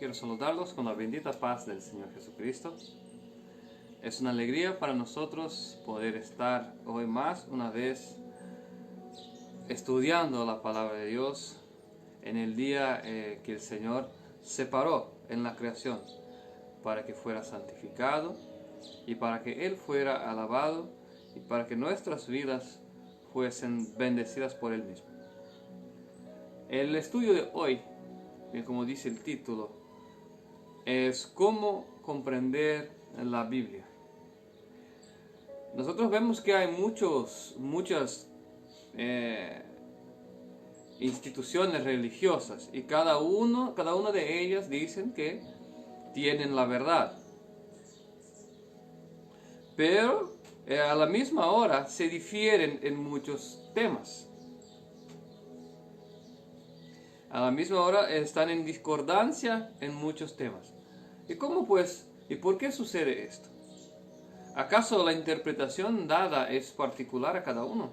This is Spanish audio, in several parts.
Quiero saludarlos con la bendita paz del Señor Jesucristo. Es una alegría para nosotros poder estar hoy más una vez estudiando la palabra de Dios en el día que el Señor separó en la creación para que fuera santificado y para que Él fuera alabado y para que nuestras vidas fuesen bendecidas por Él mismo. El estudio de hoy, como dice el título, es cómo comprender la Biblia. Nosotros vemos que hay muchas instituciones religiosas y cada una de ellas dicen que tienen la verdad. Pero a la misma hora se difieren en muchos temas. A la misma hora están en discordancia en muchos temas. ¿Y cómo pues? ¿Y por qué sucede esto? ¿Acaso la interpretación dada es particular a cada uno?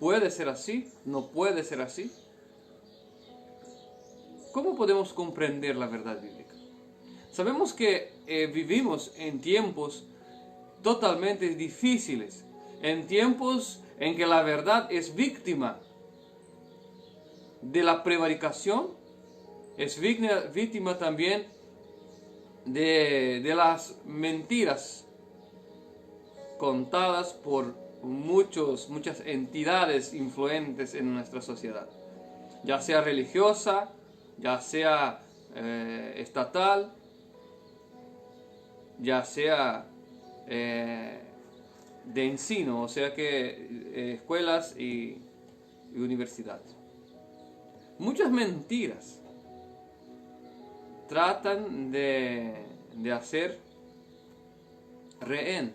¿Puede ser así? ¿No puede ser así? ¿Cómo podemos comprender la verdad bíblica? Sabemos que vivimos en tiempos totalmente difíciles, en tiempos en que la verdad es víctima de la prevaricación, es víctima también de las mentiras contadas por muchas entidades influentes en nuestra sociedad, ya sea religiosa, ya sea estatal, ya sea de ensino, o sea que escuelas y universidades. Muchas mentiras tratan de hacer rehén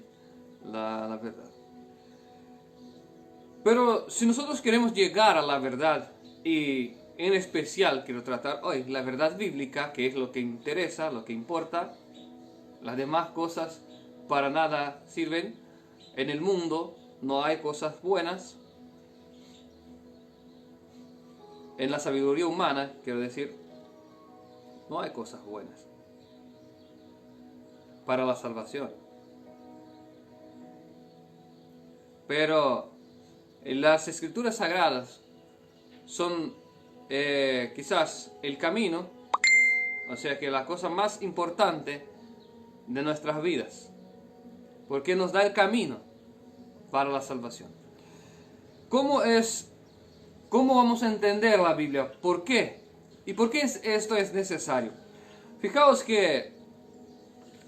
la verdad. Pero si nosotros queremos llegar a la verdad, y en especial quiero tratar hoy la verdad bíblica, que es lo que interesa, lo que importa, las demás cosas para nada sirven. En el mundo no hay cosas buenas. En la sabiduría humana, quiero decir, no hay cosas buenas para la salvación. Pero las escrituras sagradas son quizás el camino, o sea que la cosa más importante de nuestras vidas, porque nos da el camino para la salvación. ¿Cómo vamos a entender la Biblia? ¿Por qué? ¿Y por qué esto es necesario? Fijaos que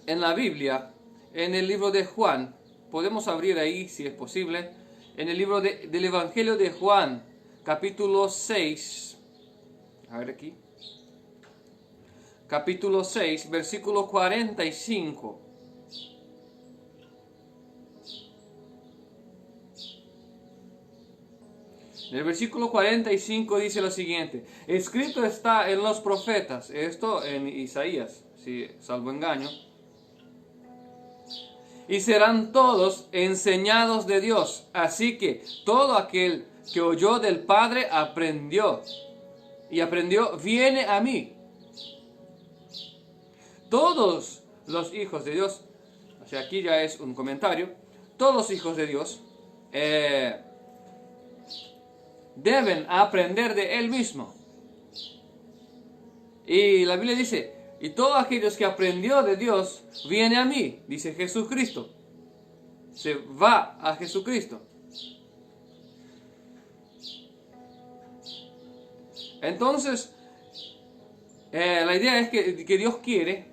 en la Biblia, en el libro de Juan, podemos abrir ahí si es posible, en el libro del Evangelio de Juan, capítulo 6, a ver aquí, capítulo 6, versículo 45. En el versículo 45 dice lo siguiente: escrito está en los profetas, esto en Isaías, si salvo engaño, y serán todos enseñados de Dios. Así que todo aquel que oyó del Padre aprendió, viene a mí. Todos los hijos de Dios, o sea, aquí ya es un comentario, todos los hijos de Dios deben aprender de Él mismo. Y la Biblia dice, y todos aquellos que aprendió de Dios, viene a mí, dice Jesucristo. Se va a Jesucristo. Entonces, la idea es que Dios quiere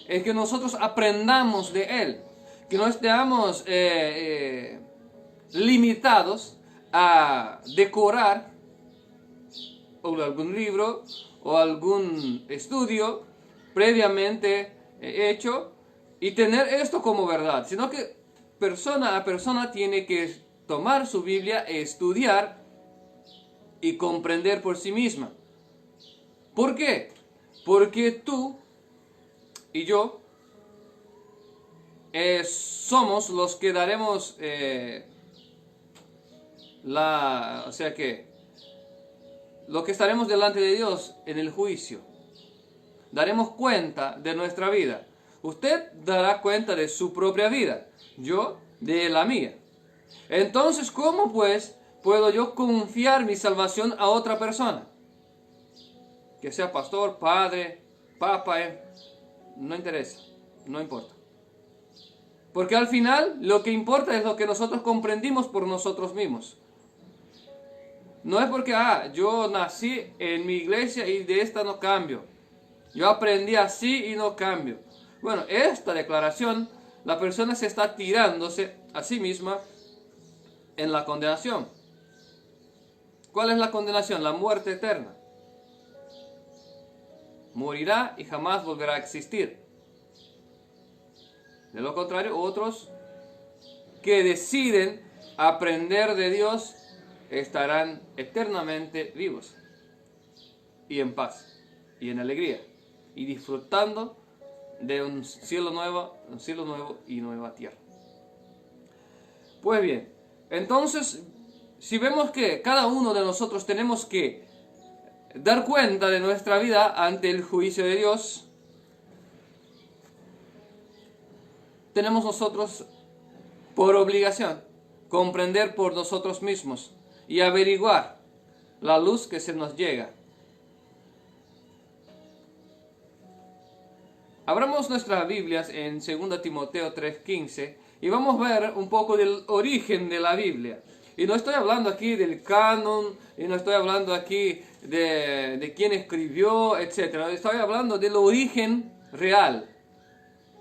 es que nosotros aprendamos de Él, que no estemos limitados a decorar algún libro o algún estudio previamente hecho y tener esto como verdad, sino que persona a persona tiene que tomar su Biblia, estudiar y comprender por sí misma. ¿Por qué? Porque tú y yo somos los que daremos o sea que lo que estaremos delante de Dios en el juicio. daremos cuenta de nuestra vida. Usted dará cuenta de su propia vida, yo de la mía. Entonces, ¿cómo pues puedo yo confiar mi salvación a otra persona? Que sea pastor, padre, papa, no interesa, no importa. Porque al final lo que importa es lo que nosotros comprendimos por nosotros mismos. No es porque, yo nací en mi iglesia y de esta no cambio. Yo aprendí así y no cambio. Bueno, esta declaración, la persona se está tirándose a sí misma en la condenación. ¿Cuál es la condenación? La muerte eterna. Morirá y jamás volverá a existir. De lo contrario, otros que deciden aprender de Dios estarán eternamente vivos y en paz y en alegría y disfrutando de un cielo nuevo y nueva tierra. Pues bien, entonces, si vemos que cada uno de nosotros tenemos que dar cuenta de nuestra vida ante el juicio de Dios, tenemos nosotros por obligación comprender por nosotros mismos y averiguar la luz que se nos llega. Abramos nuestras Biblias en 2 Timoteo 3:15 y vamos a ver un poco del origen de la Biblia. Y no estoy hablando aquí del canon, y no estoy hablando aquí de quién escribió, etc. Estoy hablando del origen real,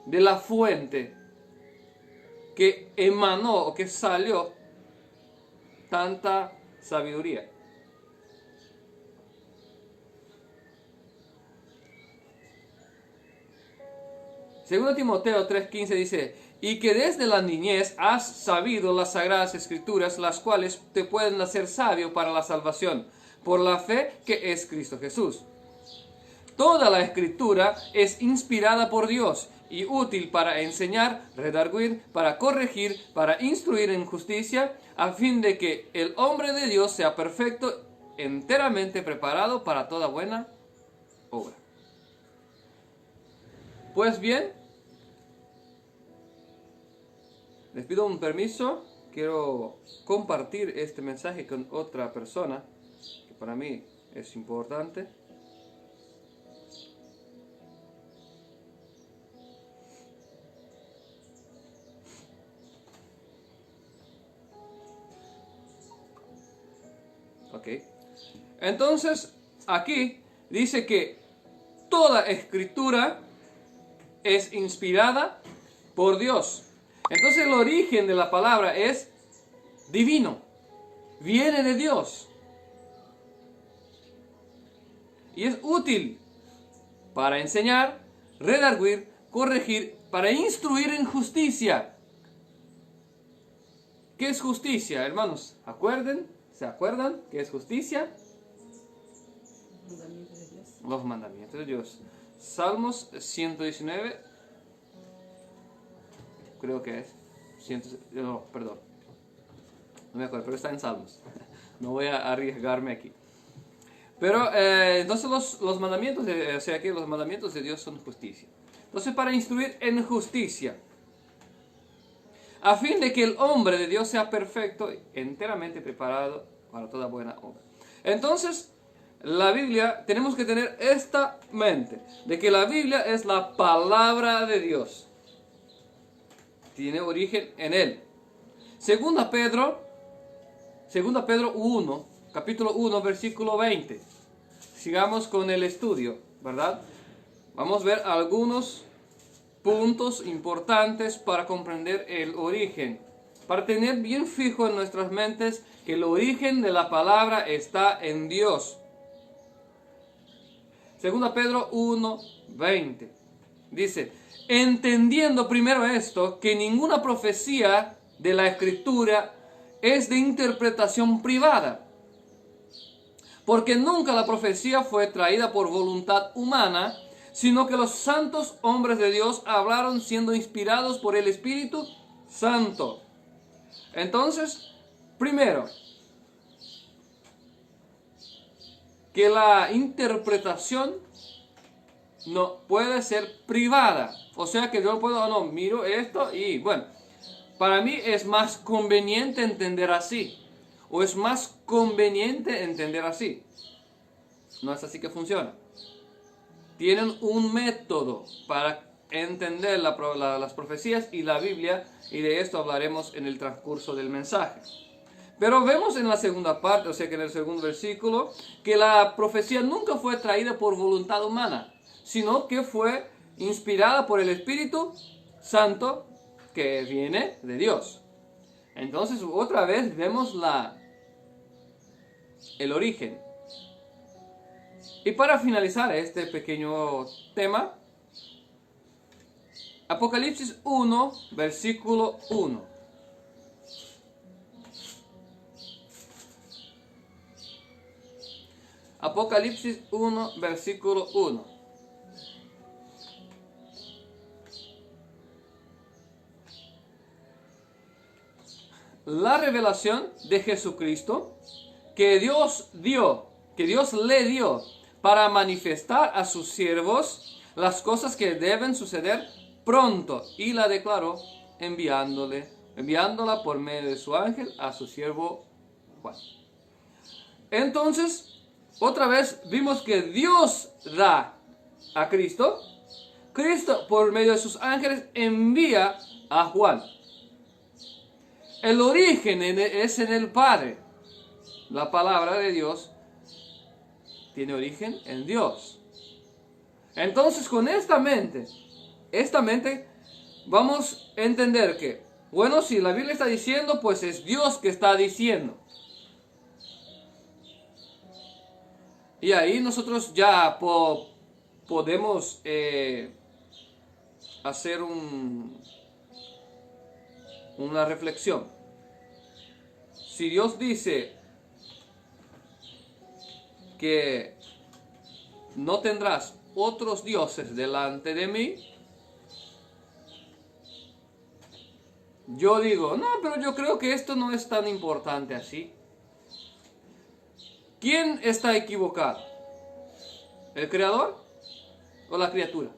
de la fuente que emanó o que salió tanta sabiduría. Segundo Timoteo 3:15 dice: y que desde la niñez has sabido las sagradas escrituras, las cuales te pueden hacer sabio para la salvación, por la fe que es Cristo Jesús. Toda la escritura es inspirada por Dios y útil para enseñar, redarguir, para corregir, para instruir en justicia, a fin de que el hombre de Dios sea perfecto, enteramente preparado para toda buena obra. Pues bien, les pido un permiso, quiero compartir este mensaje con otra persona, que para mí es importante. Ok. Entonces, aquí dice que toda escritura es inspirada por Dios. Entonces el origen de la palabra es divino, viene de Dios. Y es útil para enseñar, redarguir, corregir, para instruir en justicia. ¿Qué es justicia, hermanos? ¿Se acuerdan qué es justicia? Mandamientos de Dios. Los mandamientos de Dios. Salmos 119, creo que es. No, perdón. No me acuerdo, pero está en Salmos. No voy a arriesgarme aquí. Pero entonces los mandamientos, que los mandamientos de Dios son justicia. Entonces, para instruir en justicia, a fin de que el hombre de Dios sea perfecto, enteramente preparado para toda buena obra. Entonces, la Biblia, tenemos que tener esta mente, de que la Biblia es la palabra de Dios. Tiene origen en Él. Segunda Pedro 1, capítulo 1, versículo 20. Sigamos con el estudio, ¿verdad? Vamos a ver algunos puntos importantes para comprender el origen, para tener bien fijo en nuestras mentes que el origen de la palabra está en Dios. Segunda Pedro 1, 20. Dice: entendiendo primero esto, que ninguna profecía de la Escritura es de interpretación privada, porque nunca la profecía fue traída por voluntad humana, sino que los santos hombres de Dios hablaron siendo inspirados por el Espíritu Santo. Entonces, primero, que la interpretación no, puede ser privada. O sea que yo puedo, no, miro esto y bueno, para mí es más conveniente entender así. O es más conveniente entender así. No es así que funciona. Tienen un método para entender las profecías y la Biblia, y de esto hablaremos en el transcurso del mensaje. Pero vemos en la segunda parte, o sea que en el segundo versículo, que la profecía nunca fue traída por voluntad humana, sino que fue inspirada por el Espíritu Santo que viene de Dios. Entonces otra vez vemos el origen. Y para finalizar este pequeño tema, Apocalipsis 1, versículo 1. Apocalipsis 1, versículo 1. La revelación de Jesucristo que Dios le dio para manifestar a sus siervos las cosas que deben suceder pronto, y la declaró enviándola por medio de su ángel a su siervo Juan. Entonces, otra vez vimos que Dios da a Cristo. Cristo, por medio de sus ángeles, envía a Juan. El origen es en el Padre. La palabra de Dios tiene origen en Dios. Entonces, con esta mente vamos a entender que, bueno, si la Biblia está diciendo, pues es Dios que está diciendo. Y ahí nosotros ya podemos hacer una reflexión. Si Dios dice que no tendrás otros dioses delante de mí, yo digo, no, pero yo creo que esto no es tan importante así. ¿Quién está equivocado? ¿El creador o la criatura?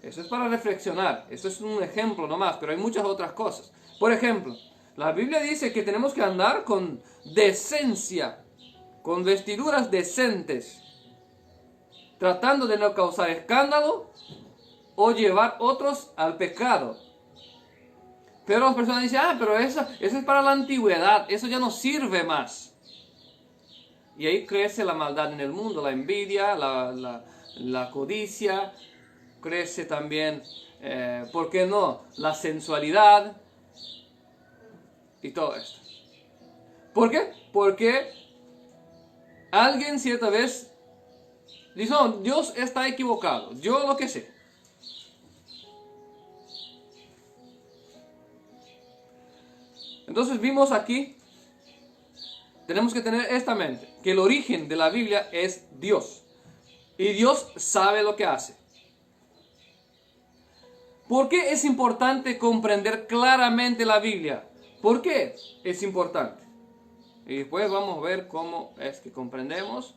Eso es para reflexionar. Eso es un ejemplo nomás, pero hay muchas otras cosas. Por ejemplo, la Biblia dice que tenemos que andar con decencia, con vestiduras decentes, tratando de no causar escándalo o llevar otros al pecado. Pero las personas dicen, pero eso es para la antigüedad, eso ya no sirve más. Y ahí crece la maldad en el mundo, la envidia, la codicia, crece también, ¿por qué no?, la sensualidad y todo esto. ¿Por qué? Porque alguien cierta vez dice, no, Dios está equivocado, yo lo que sé. Entonces vimos aquí, tenemos que tener esta mente, que el origen de la Biblia es Dios. Y Dios sabe lo que hace. ¿Por qué es importante comprender claramente la Biblia? ¿Por qué es importante? Y después vamos a ver cómo es que comprendemos,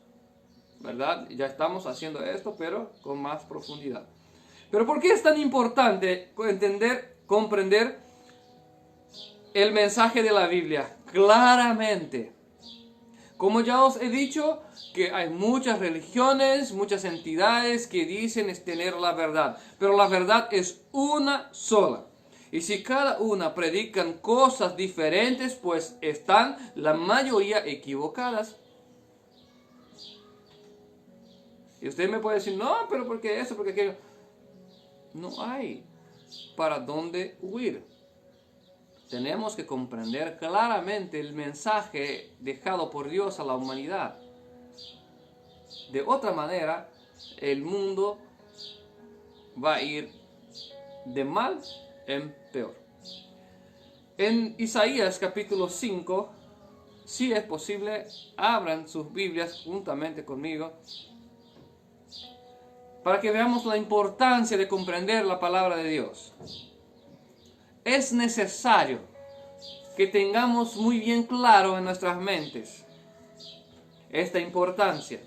¿verdad? Ya estamos haciendo esto, pero con más profundidad. Pero ¿por qué es tan importante comprender el mensaje de la Biblia claramente? Como ya os he dicho, que hay muchas religiones, muchas entidades que dicen es tener la verdad, pero la verdad es una sola. Y si cada una predican cosas diferentes, pues están la mayoría equivocadas. Y usted me puede decir, no, pero ¿por qué eso? ¿Por qué aquello? No hay para dónde huir. Tenemos que comprender claramente el mensaje dejado por Dios a la humanidad. De otra manera, el mundo va a ir de mal en peor. En Isaías capítulo 5, si es posible, abran sus Biblias juntamente conmigo para que veamos la importancia de comprender la palabra de Dios. Es necesario que tengamos muy bien claro en nuestras mentes esta importancia.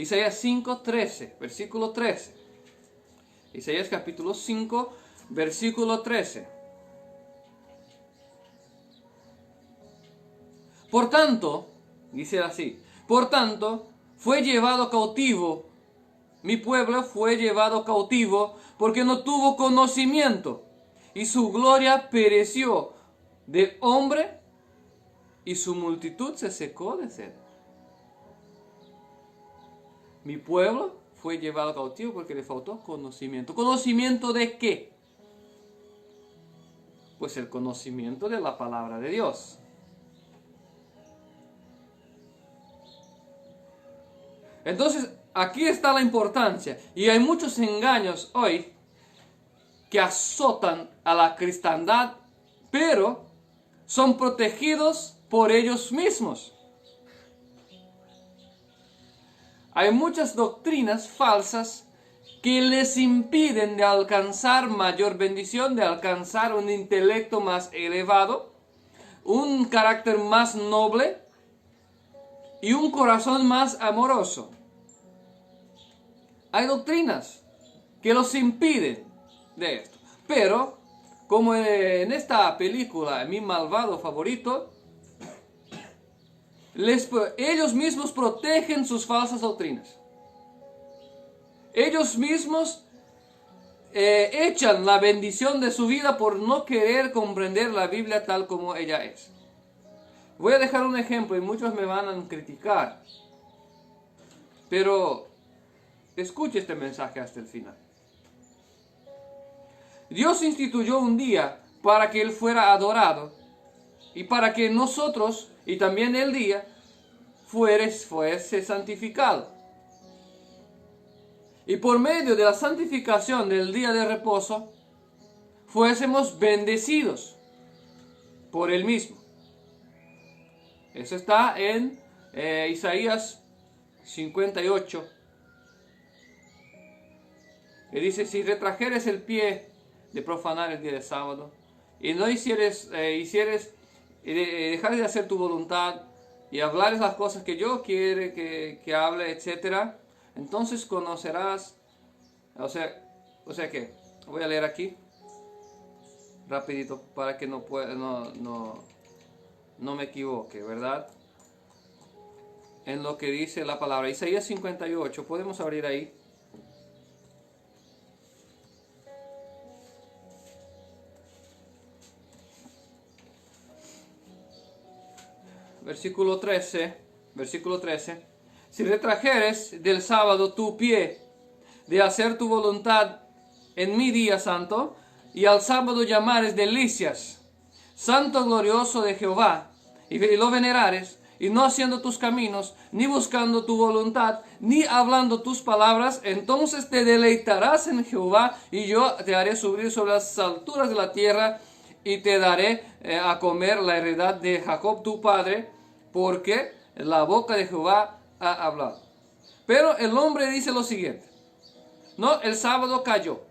Isaías 5, 13, versículo 13. Isaías capítulo 5, versículo 13. Por tanto, dice así, por tanto, fue llevado cautivo, mi pueblo fue llevado cautivo porque no tuvo conocimiento, y su gloria pereció de hombre, y su multitud se secó de sed. Mi pueblo fue llevado cautivo porque le faltó conocimiento. ¿Conocimiento de qué? Pues el conocimiento de la palabra de Dios. Entonces, aquí está la importancia. Y hay muchos engaños hoy que azotan a la cristiandad, pero son protegidos por ellos mismos. Hay muchas doctrinas falsas que les impiden de alcanzar mayor bendición, de alcanzar un intelecto más elevado, un carácter más noble y un corazón más amoroso. Hay doctrinas que los impiden de esto. Pero, como en esta película, Mi malvado favorito, ellos mismos protegen sus falsas doctrinas. Ellos mismos echan la bendición de su vida por no querer comprender la Biblia tal como ella es. Voy a dejar un ejemplo y muchos me van a criticar. Pero escuche este mensaje hasta el final. Dios instituyó un día para que Él fuera adorado y para que nosotros, y también el día, fuese santificado. Y por medio de la santificación del día de reposo, fuésemos bendecidos por Él mismo. Eso está en Isaías 58. Y dice, si retrajeres el pie de profanar el día de sábado, y no dejares de hacer tu voluntad, y hablares las cosas que yo quiero que hable, etc., entonces conocerás, o sea que, voy a leer aquí, rapidito, para que no me equivoque, ¿verdad? En lo que dice la palabra. Isaías 58, podemos abrir ahí. Versículo 13, si retrajeres del sábado tu pie de hacer tu voluntad en mi día santo, y al sábado llamares delicias, santo glorioso de Jehová, y lo venerares, y no haciendo tus caminos, ni buscando tu voluntad, ni hablando tus palabras, entonces te deleitarás en Jehová, y yo te haré subir sobre las alturas de la tierra, y te daré a comer la heredad de Jacob tu padre, porque la boca de Jehová ha hablado. Pero el hombre dice lo siguiente: no, el sábado cayó,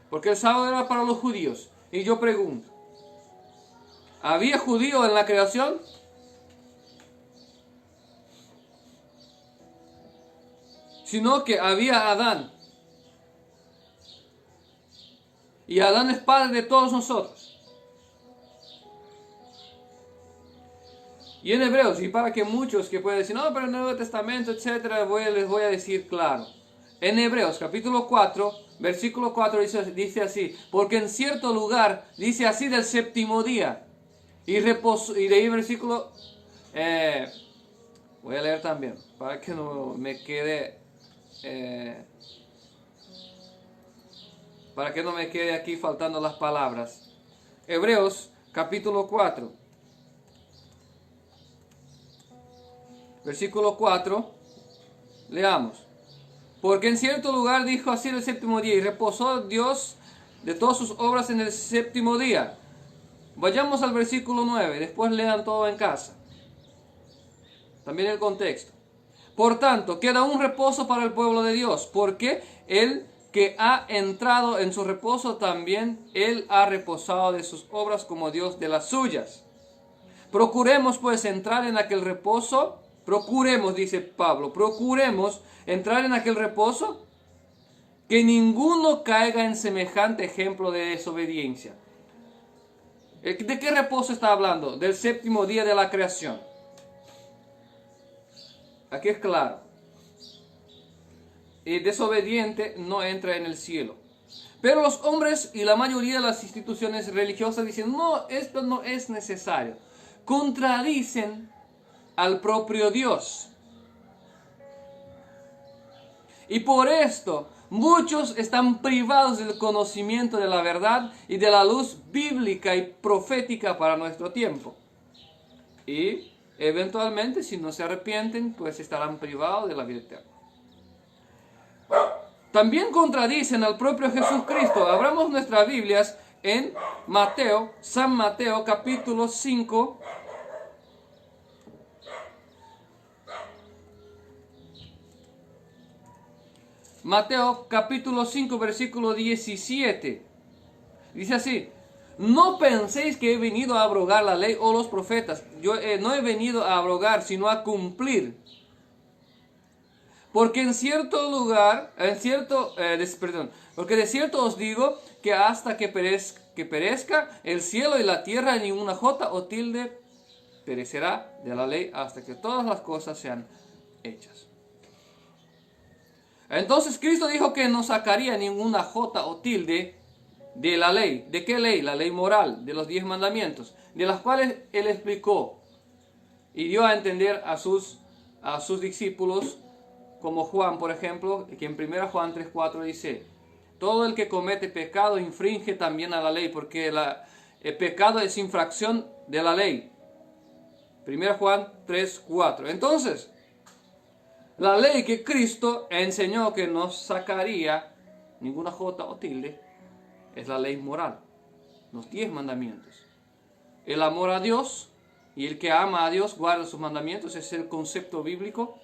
porque el sábado era para los judíos. Y yo pregunto, ¿había judío en la creación? Sino que había Adán. Y Adán es padre de todos nosotros. Y en Hebreos, y para que muchos que pueden decir, no, pero en el Nuevo Testamento, etcétera, les voy a decir claro. En Hebreos, capítulo 4, versículo 4 dice así: porque en cierto lugar dice así del séptimo día. Y de ahí versículo, voy a leer también, para que no me quede, aquí faltando las palabras. Hebreos, capítulo 4. Versículo 4, leamos. Porque en cierto lugar dijo así el séptimo día, y reposó Dios de todas sus obras en el séptimo día. Vayamos al versículo 9, después lean todo en casa. También el contexto. Por tanto, queda un reposo para el pueblo de Dios, porque el que ha entrado en su reposo también, él ha reposado de sus obras como Dios de las suyas. Procuremos pues entrar en aquel reposo. Procuremos, dice Pablo, procuremos entrar en aquel reposo, que ninguno caiga en semejante ejemplo de desobediencia. ¿De qué reposo está hablando? Del séptimo día de la creación. Aquí es claro. El desobediente no entra en el cielo. Pero los hombres y la mayoría de las instituciones religiosas dicen, no, esto no es necesario. Contradicen al propio Dios. Y por esto, muchos están privados del conocimiento de la verdad y de la luz bíblica y profética para nuestro tiempo. Y eventualmente, si no se arrepienten, pues estarán privados de la vida eterna. También contradicen al propio Jesucristo. Abramos nuestras Biblias en Mateo, San Mateo capítulo 5. Mateo capítulo 5 versículo 17. Dice así: no penséis que he venido a abrogar la ley o los profetas. Yo no he venido a abrogar, sino a cumplir. Porque en cierto lugar, porque de cierto os digo que hasta que perezca el cielo y la tierra, ni una jota o tilde perecerá de la ley hasta que todas las cosas sean hechas. Entonces Cristo dijo que no sacaría ninguna jota o tilde de la ley. ¿De qué ley? La ley moral, de los 10 mandamientos, de las cuales Él explicó y dio a entender a sus discípulos, como Juan, por ejemplo, que en 1 Juan 3:4 dice: todo el que comete pecado infringe también a la ley, porque el pecado es infracción de la ley. 1 Juan 3:4. Entonces, la ley que Cristo enseñó que no sacaría ninguna jota o tilde es la ley moral, los 10 mandamientos. El amor a Dios, y el que ama a Dios guarda sus mandamientos, es el concepto bíblico.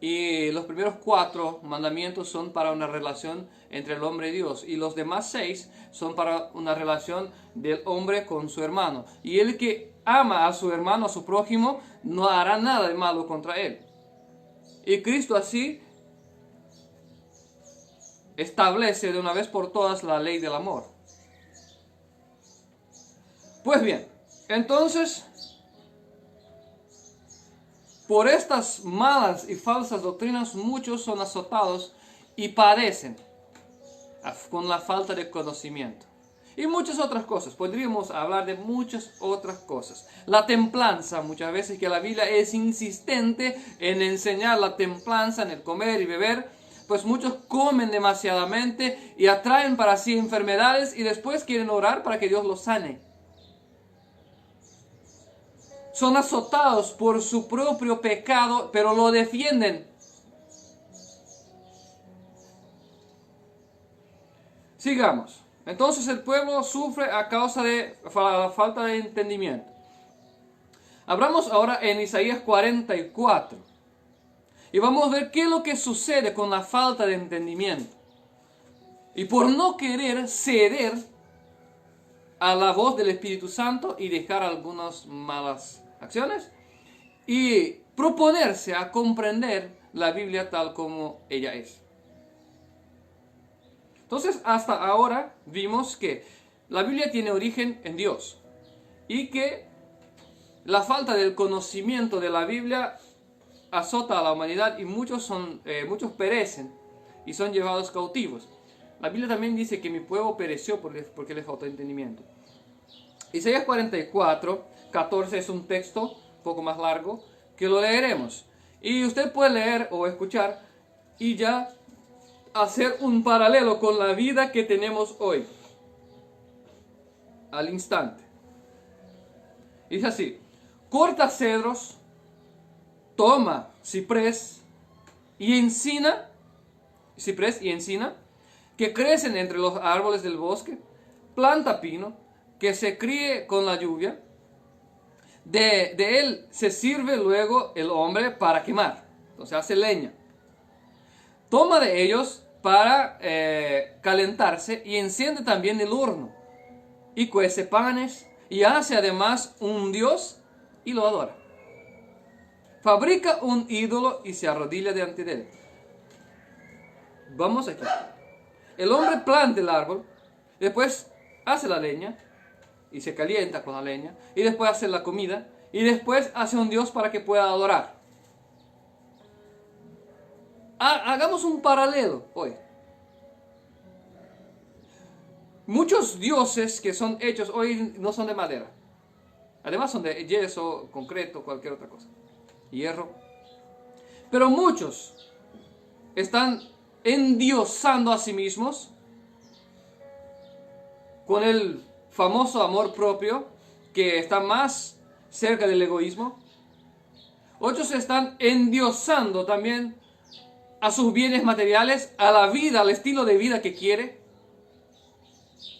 Y los primeros 4 mandamientos son para una relación entre el hombre y Dios. Y los demás 6 son para una relación del hombre con su hermano. Y el que ama a su hermano, a su prójimo, no hará nada de malo contra él. Y Cristo así establece de una vez por todas la ley del amor. Pues bien, entonces, por estas malas y falsas doctrinas muchos son azotados y padecen con la falta de conocimiento. Y muchas otras cosas, podríamos hablar de muchas otras cosas. La templanza, muchas veces que la Biblia es insistente en enseñar la templanza en el comer y beber, pues muchos comen demasiadamente y atraen para sí enfermedades y después quieren orar para que Dios los sane. Son azotados por su propio pecado, pero lo defienden. Sigamos. Entonces el pueblo sufre a causa de la falta de entendimiento. Abramos ahora en Isaías 44. Y vamos a ver qué es lo que sucede con la falta de entendimiento. Y por no querer ceder a la voz del Espíritu Santo y dejar algunas malas acciones y proponerse a comprender la Biblia tal como ella es. Entonces, hasta ahora vimos que la Biblia tiene origen en Dios y que la falta del conocimiento de la Biblia azota a la humanidad y muchos perecen y son llevados cautivos. La Biblia también dice que mi pueblo pereció porque le faltó entendimiento. Isaías 44, 14 es un texto un poco más largo que lo leeremos. Y usted puede leer o escuchar y ya hacer un paralelo con la vida que tenemos hoy. Al instante. Dice así: corta cedros, toma ciprés y encina, que crecen entre los árboles del bosque, planta pino, que se críe con la lluvia. De él se sirve luego el hombre para quemar, entonces hace leña. Toma de ellos para calentarse y enciende también el horno. Y cuece panes y hace además un dios y lo adora. Fabrica un ídolo y se arrodilla delante de él. Vamos aquí. El hombre planta el árbol, después hace la leña y se calienta con la leña, y después hace la comida, y después hace un dios para que pueda adorar. Hagamos un paralelo hoy. Muchos dioses que son hechos hoy no son de madera. Además son de yeso, concreto, cualquier otra cosa. Hierro. Pero muchos están endiosando a sí mismos con el famoso amor propio que está más cerca del egoísmo. Otros están endiosando también a sus bienes materiales, a la vida, al estilo de vida que quiere,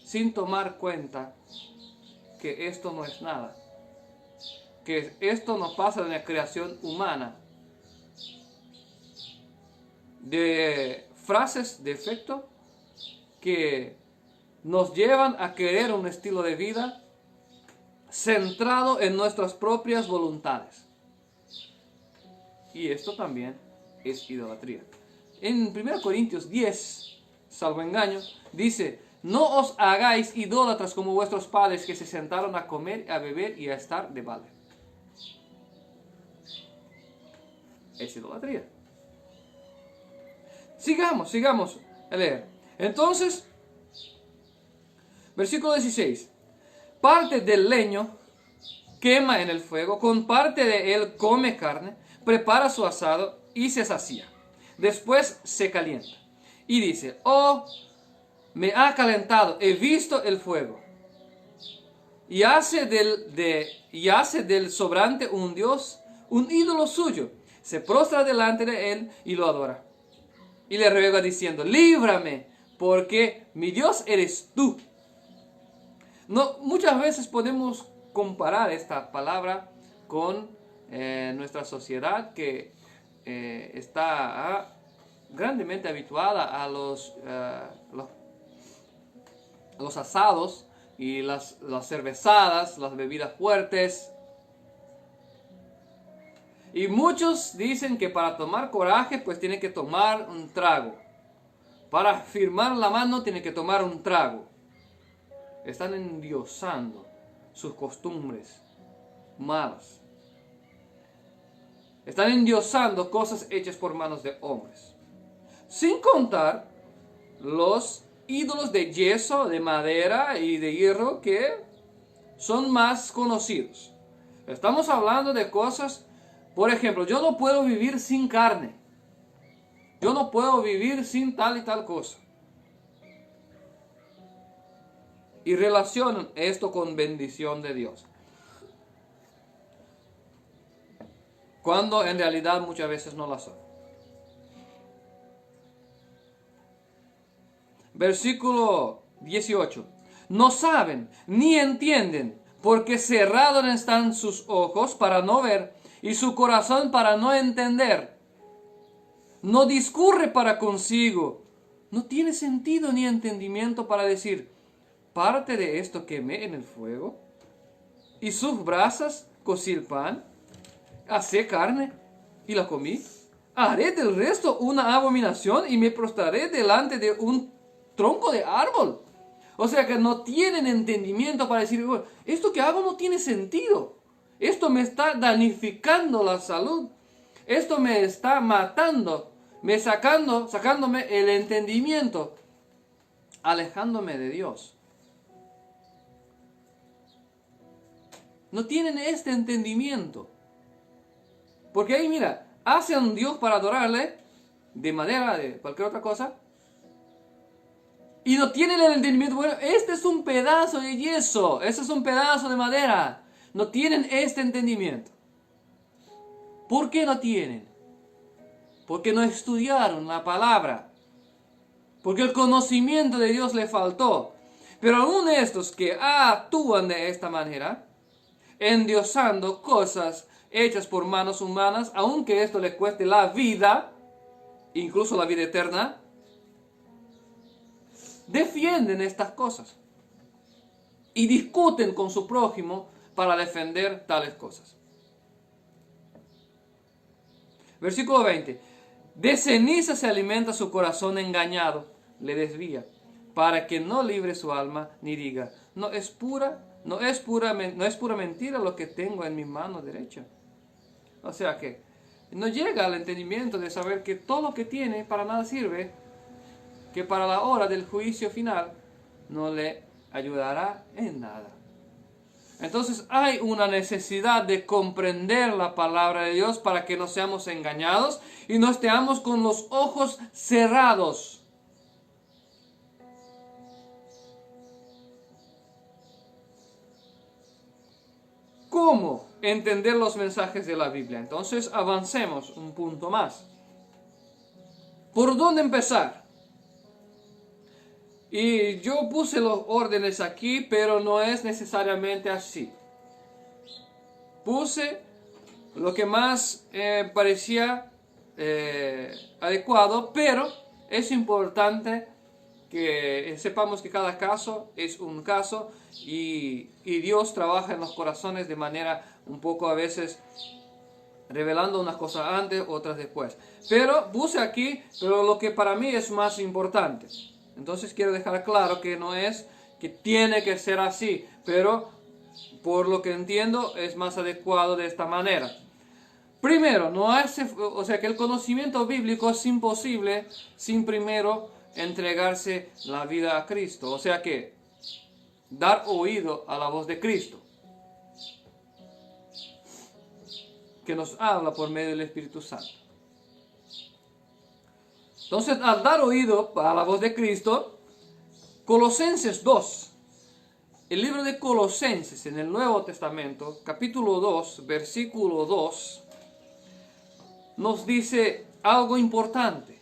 sin tomar cuenta que esto no es nada, que esto no pasa de la creación humana, de frases de efecto que nos llevan a querer un estilo de vida centrado en nuestras propias voluntades. Y esto también es idolatría. En 1 Corintios 10, salvo engaño, dice: no os hagáis idólatras como vuestros padres, que se sentaron a comer, a beber y a estar de balde. Es idolatría. Sigamos a leer. Entonces, versículo 16. Parte del leño quema en el fuego, con parte de él come carne, prepara su asado y se sacía. Después se calienta. Y dice: oh, me ha calentado, he visto el fuego. Y hace del sobrante un dios, un ídolo suyo. Se prostra delante de él y lo adora. Y le ruega diciendo: líbrame, porque mi Dios eres tú. No, muchas veces podemos comparar esta palabra con nuestra sociedad que está grandemente habituada a los asados y las cervezadas, las bebidas fuertes. Y muchos dicen que para tomar coraje pues tienen que tomar un trago. Para firmar la mano tienen que tomar un trago. Están endiosando sus costumbres malas. Están endiosando cosas hechas por manos de hombres. Sin contar los ídolos de yeso, de madera y de hierro que son más conocidos. Estamos hablando de cosas, por ejemplo, yo no puedo vivir sin carne. Yo no puedo vivir sin tal y tal cosa. Y relacionan esto con bendición de Dios, cuando en realidad muchas veces no la son. Versículo 18. No saben ni entienden, porque cerrados están sus ojos para no ver y su corazón para no entender. No discurre para consigo, no tiene sentido ni entendimiento para decir: parte de esto quemé en el fuego, y sus brasas cocí el pan, asé carne y la comí. Haré del resto una abominación y me prostraré delante de un tronco de árbol. O sea que no tienen entendimiento para decir: bueno, esto que hago no tiene sentido. Esto me está danificando la salud. Esto me está matando, sacándome el entendimiento, alejándome de Dios. No tienen este entendimiento. Porque ahí, mira, hacen un Dios para adorarle, de madera, de cualquier otra cosa, y no tienen el entendimiento: bueno, este es un pedazo de yeso, este es un pedazo de madera. No tienen este entendimiento. ¿Por qué no tienen? Porque no estudiaron la palabra. Porque el conocimiento de Dios le faltó. Pero aún estos que actúan de esta manera, endiosando cosas hechas por manos humanas, aunque esto les cueste la vida, incluso la vida eterna, defienden estas cosas. y discuten con su prójimo para defender tales cosas. Versículo 20. De ceniza se alimenta su corazón engañado, le desvía, para que no libre su alma ni diga, no es pura mentira lo que tengo en mi mano derecha. O sea que no llega al entendimiento de saber que todo lo que tiene para nada sirve, que para la hora del juicio final no le ayudará en nada. Entonces hay una necesidad de comprender la palabra de Dios para que no seamos engañados y no estemos con los ojos cerrados. ¿Cómo entender los mensajes de la Biblia? Entonces avancemos un punto más. ¿Por dónde empezar? Y yo puse los órdenes aquí, pero no es necesariamente así. Puse lo que más parecía adecuado, pero es importante que sepamos que cada caso es un caso y Dios trabaja en los corazones de manera un poco a veces revelando unas cosas antes, otras después. Pero puse aquí, pero lo que para mí es más importante. Entonces quiero dejar claro que no es que tiene que ser así, pero por lo que entiendo es más adecuado de esta manera. Primero, o sea que el conocimiento bíblico es imposible sin primero entregarse la vida a Cristo. O sea que dar oído a la voz de Cristo, que nos habla por medio del Espíritu Santo. Entonces, al dar oído a la voz de Cristo, Colosenses 2, el libro de Colosenses en el Nuevo Testamento, capítulo 2, versículo 2, nos dice algo importante.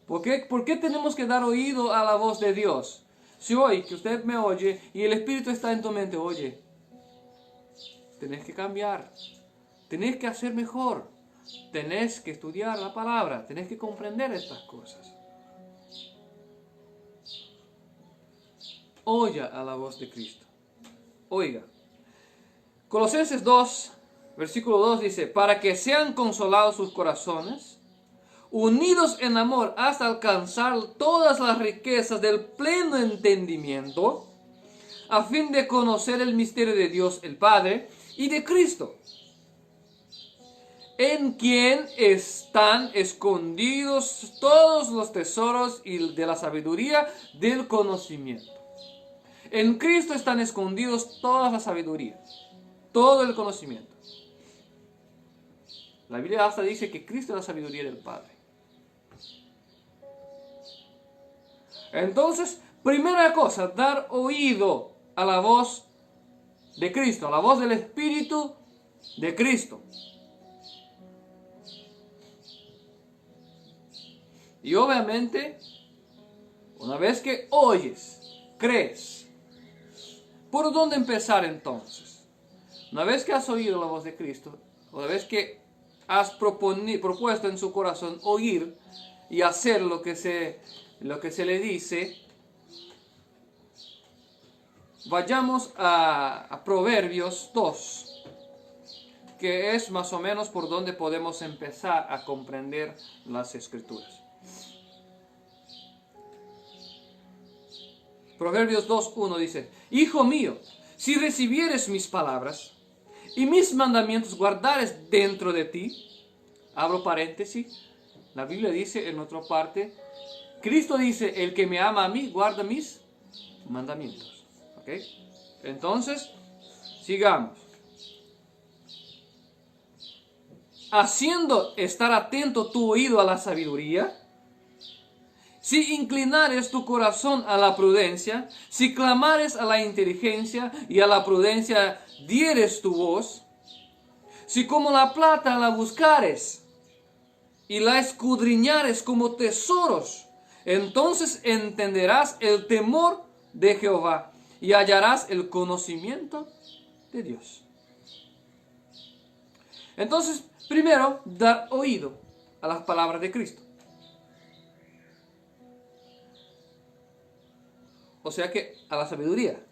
¿Por qué tenemos que dar oído a la voz de Dios? Si hoy que usted me oye y el Espíritu está en tu mente, oye, tenés que cambiar, tenés que hacer mejor, tenés que estudiar la palabra, tenés que comprender estas cosas. Oiga a la voz de Cristo. Oiga. Colosenses 2, versículo 2 dice, para que sean consolados sus corazones, unidos en amor hasta alcanzar todas las riquezas del pleno entendimiento, a fin de conocer el misterio de Dios el Padre y de Cristo, en quien están escondidos todos los tesoros y de la sabiduría del conocimiento. En Cristo están escondidos toda la sabiduría, todo el conocimiento. La Biblia hasta dice que Cristo es la sabiduría del Padre. Entonces, primera cosa, dar oído a la voz de Cristo, a la voz del Espíritu de Cristo. Y obviamente, una vez que oyes, crees, ¿por dónde empezar entonces? Una vez que has oído la voz de Cristo, una vez que has propuesto en su corazón oír y hacer lo que se le dice, vayamos a Proverbios 2, que es más o menos por donde podemos empezar a comprender las Escrituras. Proverbios 2:1 dice, Hijo mío, si recibieres mis palabras y mis mandamientos guardares dentro de ti, abro paréntesis, la Biblia dice en otra parte, Cristo dice, el que me ama a mí, guarda mis mandamientos. ¿Ok? Entonces, sigamos. Haciendo estar atento tu oído a la sabiduría, si inclinares tu corazón a la prudencia, si clamares a la inteligencia y a la prudencia dieres tu voz, si como la plata la buscares y la escudriñares como tesoros, entonces entenderás el temor de Jehová y hallarás el conocimiento de Dios. Entonces, primero, dar oído a las palabras de Cristo. O sea que a la sabiduría.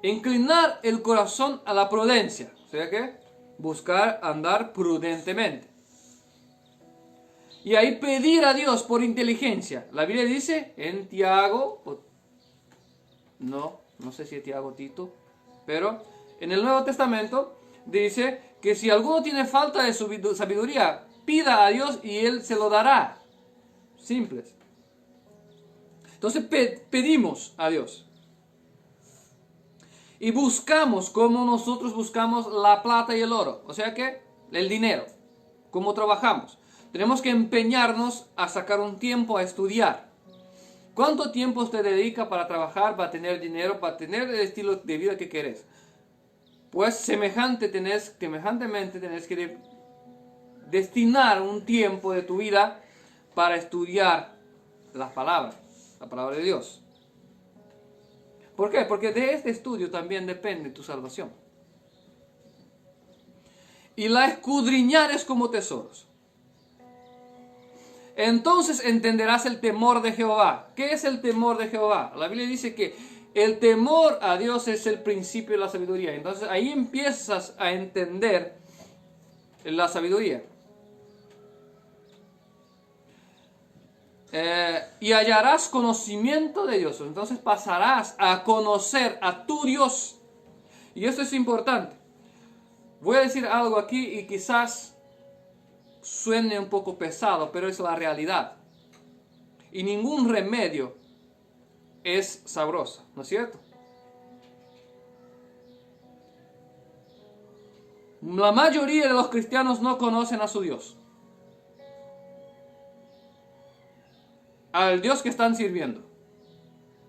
inclinar el corazón a la prudencia, o sea que buscar andar prudentemente. Y ahí pedir a Dios por inteligencia. La Biblia dice en Tiago, no sé si es Tiago o Tito, pero en el Nuevo Testamento dice que si alguno tiene falta de sabiduría, pida a Dios y Él se lo dará. Simples. Entonces pedimos a Dios. Y buscamos como nosotros buscamos la plata y el oro. O sea que el dinero. Cómo trabajamos. Tenemos que empeñarnos a sacar un tiempo a estudiar. ¿Cuánto tiempo usted dedica para trabajar, para tener dinero, para tener el estilo de vida que querés? Pues semejantemente tenés que destinar un tiempo de tu vida para estudiar la palabra de Dios. ¿Por qué? Porque de este estudio también depende tu salvación. Y la escudriñares como tesoros. Entonces entenderás el temor de Jehová. ¿Qué es el temor de Jehová? La Biblia dice que el temor a Dios es el principio de la sabiduría. Entonces ahí empiezas a entender la sabiduría. Y hallarás conocimiento de Dios. Entonces pasarás a conocer a tu Dios. Y esto es importante. Voy a decir algo aquí y quizás suene un poco pesado, pero es la realidad. Y ningún remedio es sabroso, ¿no es cierto? La mayoría de los cristianos no conocen a su Dios. Al Dios que están sirviendo.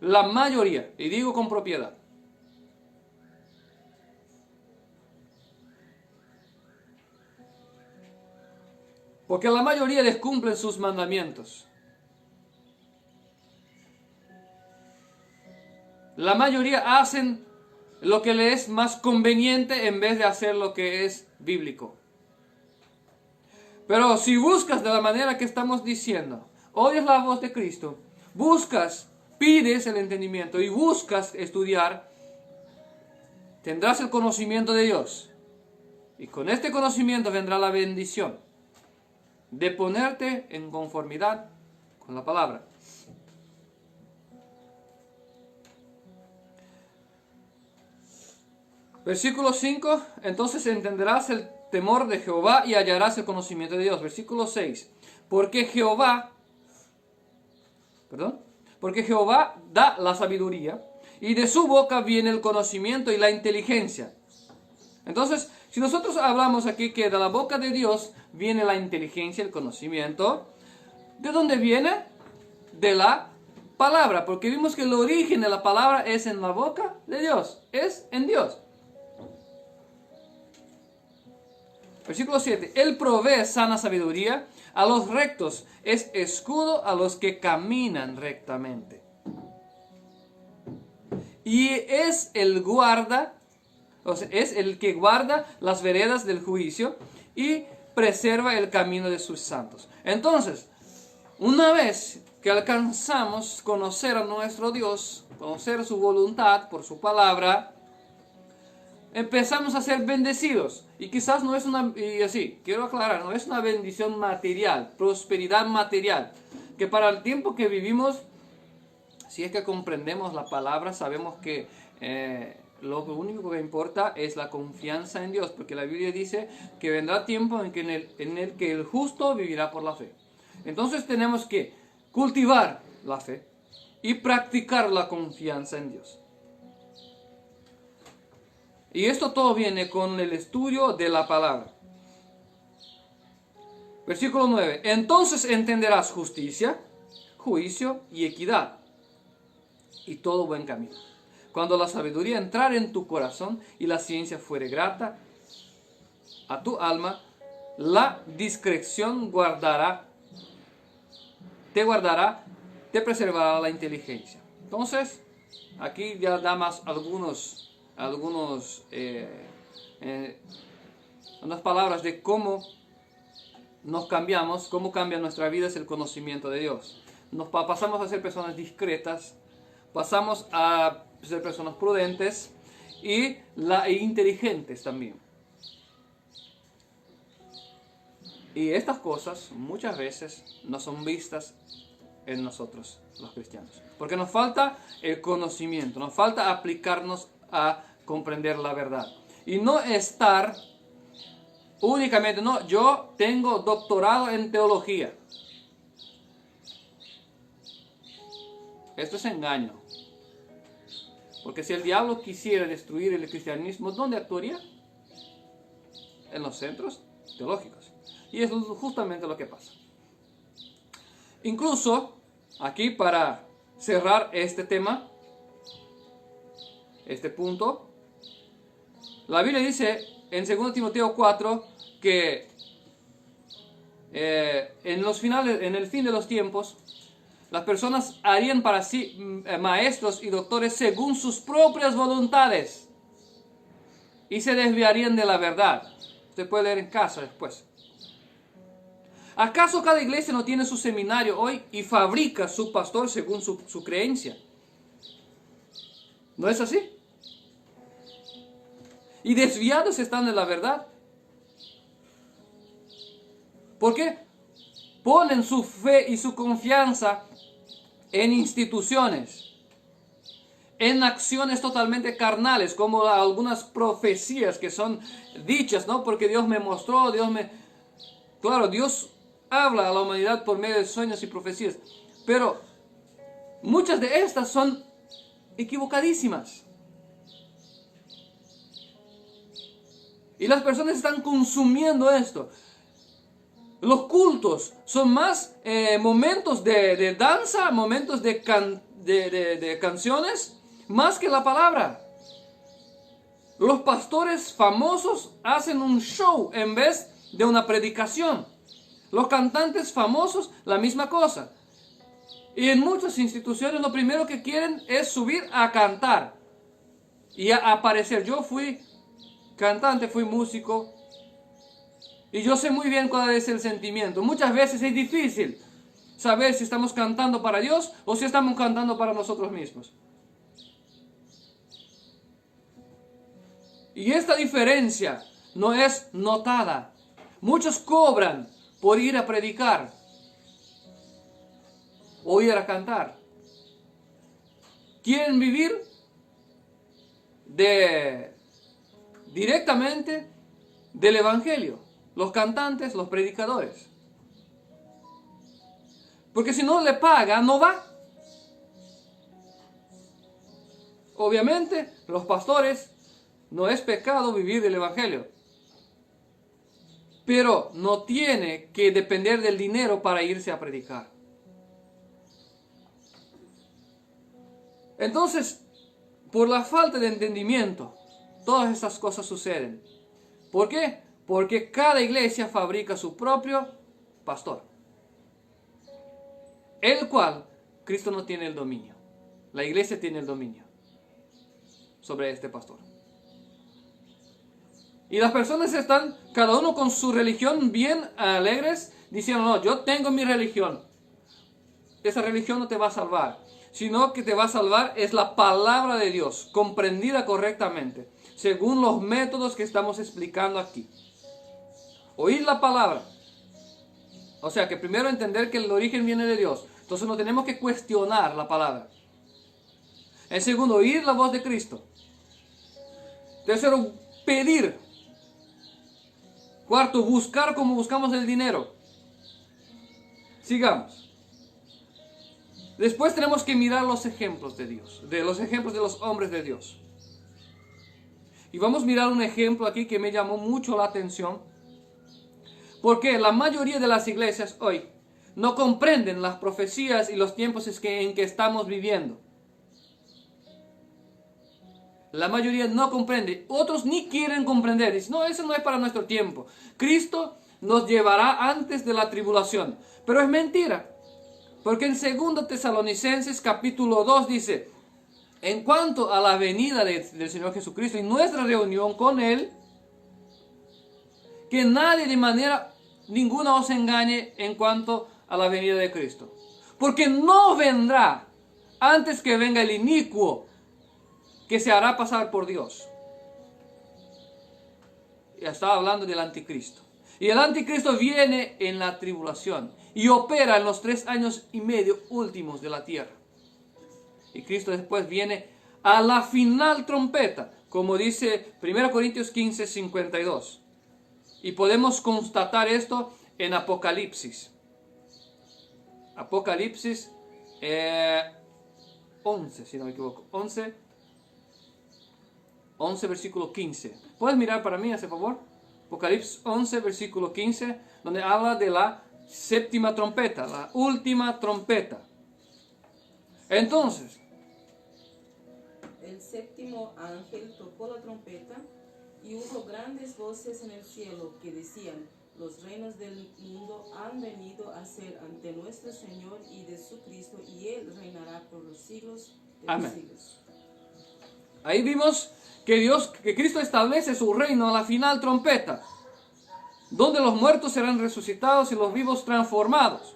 La mayoría, y digo con propiedad. Porque la mayoría descumplen sus mandamientos. La mayoría hacen lo que les es más conveniente en vez de hacer lo que es bíblico. Pero si buscas de la manera que estamos diciendo, oyes la voz de Cristo, buscas, pides el entendimiento y buscas estudiar, tendrás el conocimiento de Dios. Y con este conocimiento vendrá la bendición de ponerte en conformidad con la palabra. Versículo 5, entonces entenderás el temor de Jehová y hallarás el conocimiento de Dios. Versículo 6, porque Jehová da la sabiduría y de su boca viene el conocimiento y la inteligencia. Entonces, si nosotros hablamos aquí que de la boca de Dios viene la inteligencia, el conocimiento, ¿de dónde viene? De la palabra, porque vimos que el origen de la palabra es en la boca de Dios, es en Dios. Versículo 7, Él provee sana sabiduría a los rectos, es escudo a los que caminan rectamente. Y es el guarda, o sea, es el que guarda las veredas del juicio y preserva el camino de sus santos. Entonces, una vez que alcanzamos conocer a nuestro Dios, conocer su voluntad por su palabra, empezamos a ser bendecidos. Y quizás no es quiero aclarar, no es una bendición material, prosperidad material, que para el tiempo que vivimos, si es que comprendemos la palabra, sabemos que lo único que importa es la confianza en Dios, porque la Biblia dice que vendrá tiempo en el que el justo vivirá por la fe. Entonces tenemos que cultivar la fe y practicar la confianza en Dios. Y esto todo viene con el estudio de la palabra. Versículo 9. Entonces entenderás justicia, juicio y equidad, y todo buen camino. Cuando la sabiduría entrare en tu corazón y la ciencia fuere grata a tu alma, la discreción te preservará la inteligencia. Entonces, aquí ya da más unas palabras de cómo nos cambiamos, cómo cambia nuestra vida es el conocimiento de Dios. Pasamos a ser personas discretas, pasamos a ser personas prudentes y inteligentes también. Y estas cosas muchas veces no son vistas en nosotros, los cristianos. Porque nos falta el conocimiento, nos falta aplicarnos a comprender la verdad. Y no estar únicamente, no, yo tengo doctorado en teología. Esto es engaño. Porque si el diablo quisiera destruir el cristianismo, ¿dónde actuaría? En los centros teológicos. Y es justamente lo que pasa. Incluso, aquí para cerrar este tema, este punto, la Biblia dice en 2 Timoteo 4 que en el fin de los tiempos, las personas harían para sí maestros y doctores según sus propias voluntades y se desviarían de la verdad. Usted puede leer en casa después. ¿Acaso cada iglesia no tiene su seminario hoy y fabrica su pastor según su creencia? ¿No es así? Y desviados están de la verdad. ¿Por qué? Ponen su fe y su confianza en instituciones, en acciones totalmente carnales, como algunas profecías que son dichas, ¿no? Porque Dios me mostró, Claro, Dios habla a la humanidad por medio de sueños y profecías, pero muchas de estas son equivocadísimas. Y las personas están consumiendo esto. Los cultos son más momentos de danza, momentos de canciones, más que la palabra. Los pastores famosos hacen un show en vez de una predicación. Los cantantes famosos, la misma cosa. Y en muchas instituciones lo primero que quieren es subir a cantar y a aparecer. Yo fui cantante, fui músico. Y yo sé muy bien cuál es el sentimiento. Muchas veces es difícil saber si estamos cantando para Dios o si estamos cantando para nosotros mismos. Y esta diferencia no es notada. Muchos cobran por ir a predicar o ir a cantar. Quieren vivir directamente del Evangelio. Los cantantes, los predicadores. Porque si no le paga, no va. Obviamente, los pastores, no es pecado vivir del Evangelio. Pero no tiene que depender del dinero para irse a predicar. Entonces, por la falta de entendimiento, todas estas cosas suceden. ¿Por qué? Porque cada iglesia fabrica su propio pastor, el cual Cristo no tiene el dominio. La iglesia tiene el dominio sobre este pastor. Y las personas están, cada uno con su religión, bien alegres, diciendo, no, yo tengo mi religión. Esa religión no te va a salvar, sino que te va a salvar es la palabra de Dios, comprendida correctamente, según los métodos que estamos explicando aquí. Oír la palabra. O sea que primero entender que el origen viene de Dios. Entonces no tenemos que cuestionar la palabra. En segundo, oír la voz de Cristo. Tercero, pedir. Cuarto, buscar como buscamos el dinero. Sigamos. Después tenemos que mirar los ejemplos de Dios, de los ejemplos de los hombres de Dios. Y vamos a mirar un ejemplo aquí que me llamó mucho la atención. Porque la mayoría de las iglesias hoy no comprenden las profecías y los tiempos en que estamos viviendo. La mayoría no comprende. Otros ni quieren comprender. Dicen, no, eso no es para nuestro tiempo. Cristo nos llevará antes de la tribulación. Pero es mentira. Porque en 2 Tesalonicenses capítulo 2 dice, en cuanto a la venida del Señor Jesucristo y nuestra reunión con Él, que nadie de manera ninguna os engañe en cuanto a la venida de Cristo. Porque no vendrá antes que venga el inicuo que se hará pasar por Dios. Ya estaba hablando del anticristo. Y el anticristo viene en la tribulación y opera en los 3 años y medio últimos de la tierra. Y Cristo después viene a la final trompeta, como dice 1 Corintios 15, 52. Y podemos constatar esto en Apocalipsis. Apocalipsis 11, si no me equivoco. 11 versículo 15. ¿Puedes mirar para mí, hace favor? Apocalipsis 11, versículo 15, donde habla de la séptima trompeta, la última trompeta. Entonces, el séptimo ángel tocó la trompeta y hubo grandes voces en el cielo que decían: los reinos del mundo han venido a ser ante nuestro Señor y de su Cristo, y Él reinará por los siglos de Amén. los siglos. Ahí vimos que Cristo establece su reino a la final trompeta, donde los muertos serán resucitados y los vivos transformados.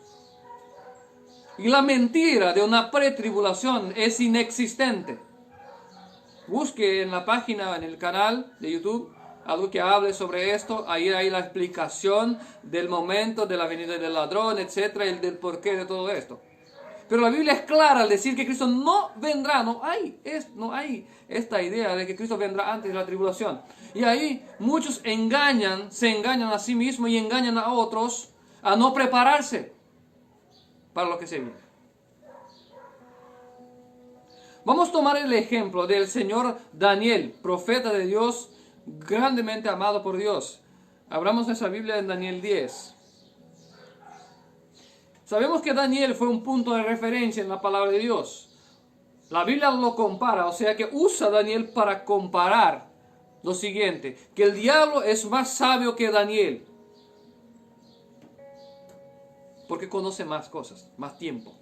Y la mentira de una pretribulación es inexistente. Busque en la página, en el canal de YouTube, algo que hable sobre esto. Ahí hay la explicación del momento de la venida del ladrón, etcétera, y del porqué de todo esto. Pero la Biblia es clara al decir que Cristo no vendrá. No hay esta idea de que Cristo vendrá antes de la tribulación. Y ahí muchos se engañan a sí mismos y engañan a otros a no prepararse para lo que se viene. Vamos a tomar el ejemplo del señor Daniel, profeta de Dios, grandemente amado por Dios. Abramos nuestra Biblia en Daniel 10. Sabemos que Daniel fue un punto de referencia en la palabra de Dios. La Biblia lo compara, o sea que usa Daniel para comparar lo siguiente, que el diablo es más sabio que Daniel, porque conoce más cosas, más tiempo.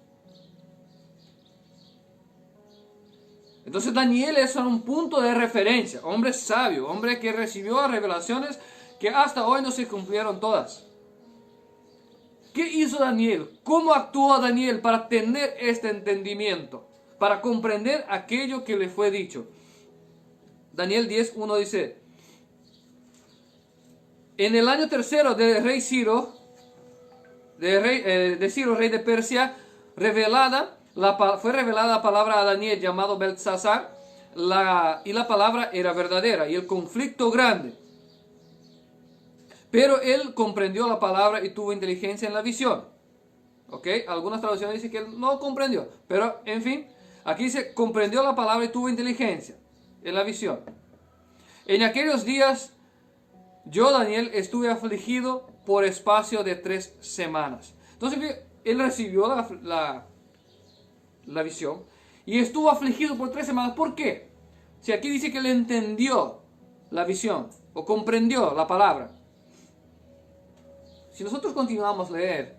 Entonces Daniel es un punto de referencia, hombre sabio, hombre que recibió revelaciones que hasta hoy no se cumplieron todas. ¿Qué hizo Daniel? ¿Cómo actuó Daniel para tener este entendimiento? Para comprender aquello que le fue dicho. Daniel 10:1 dice: en el año tercero del rey Ciro, de Ciro, rey de Persia, fue revelada la palabra a Daniel llamado Beltsasar, y la palabra era verdadera y el conflicto grande. Pero él comprendió la palabra y tuvo inteligencia en la visión. ¿Ok? Algunas traducciones dicen que él no comprendió. Pero, en fin, aquí dice, comprendió la palabra y tuvo inteligencia en la visión. En aquellos días, yo, Daniel, estuve afligido por espacio de 3 semanas. Entonces, él recibió la visión y estuvo afligido por 3 semanas. ¿Por qué? Si aquí dice que él entendió la visión o comprendió la palabra. Si nosotros continuamos a leer,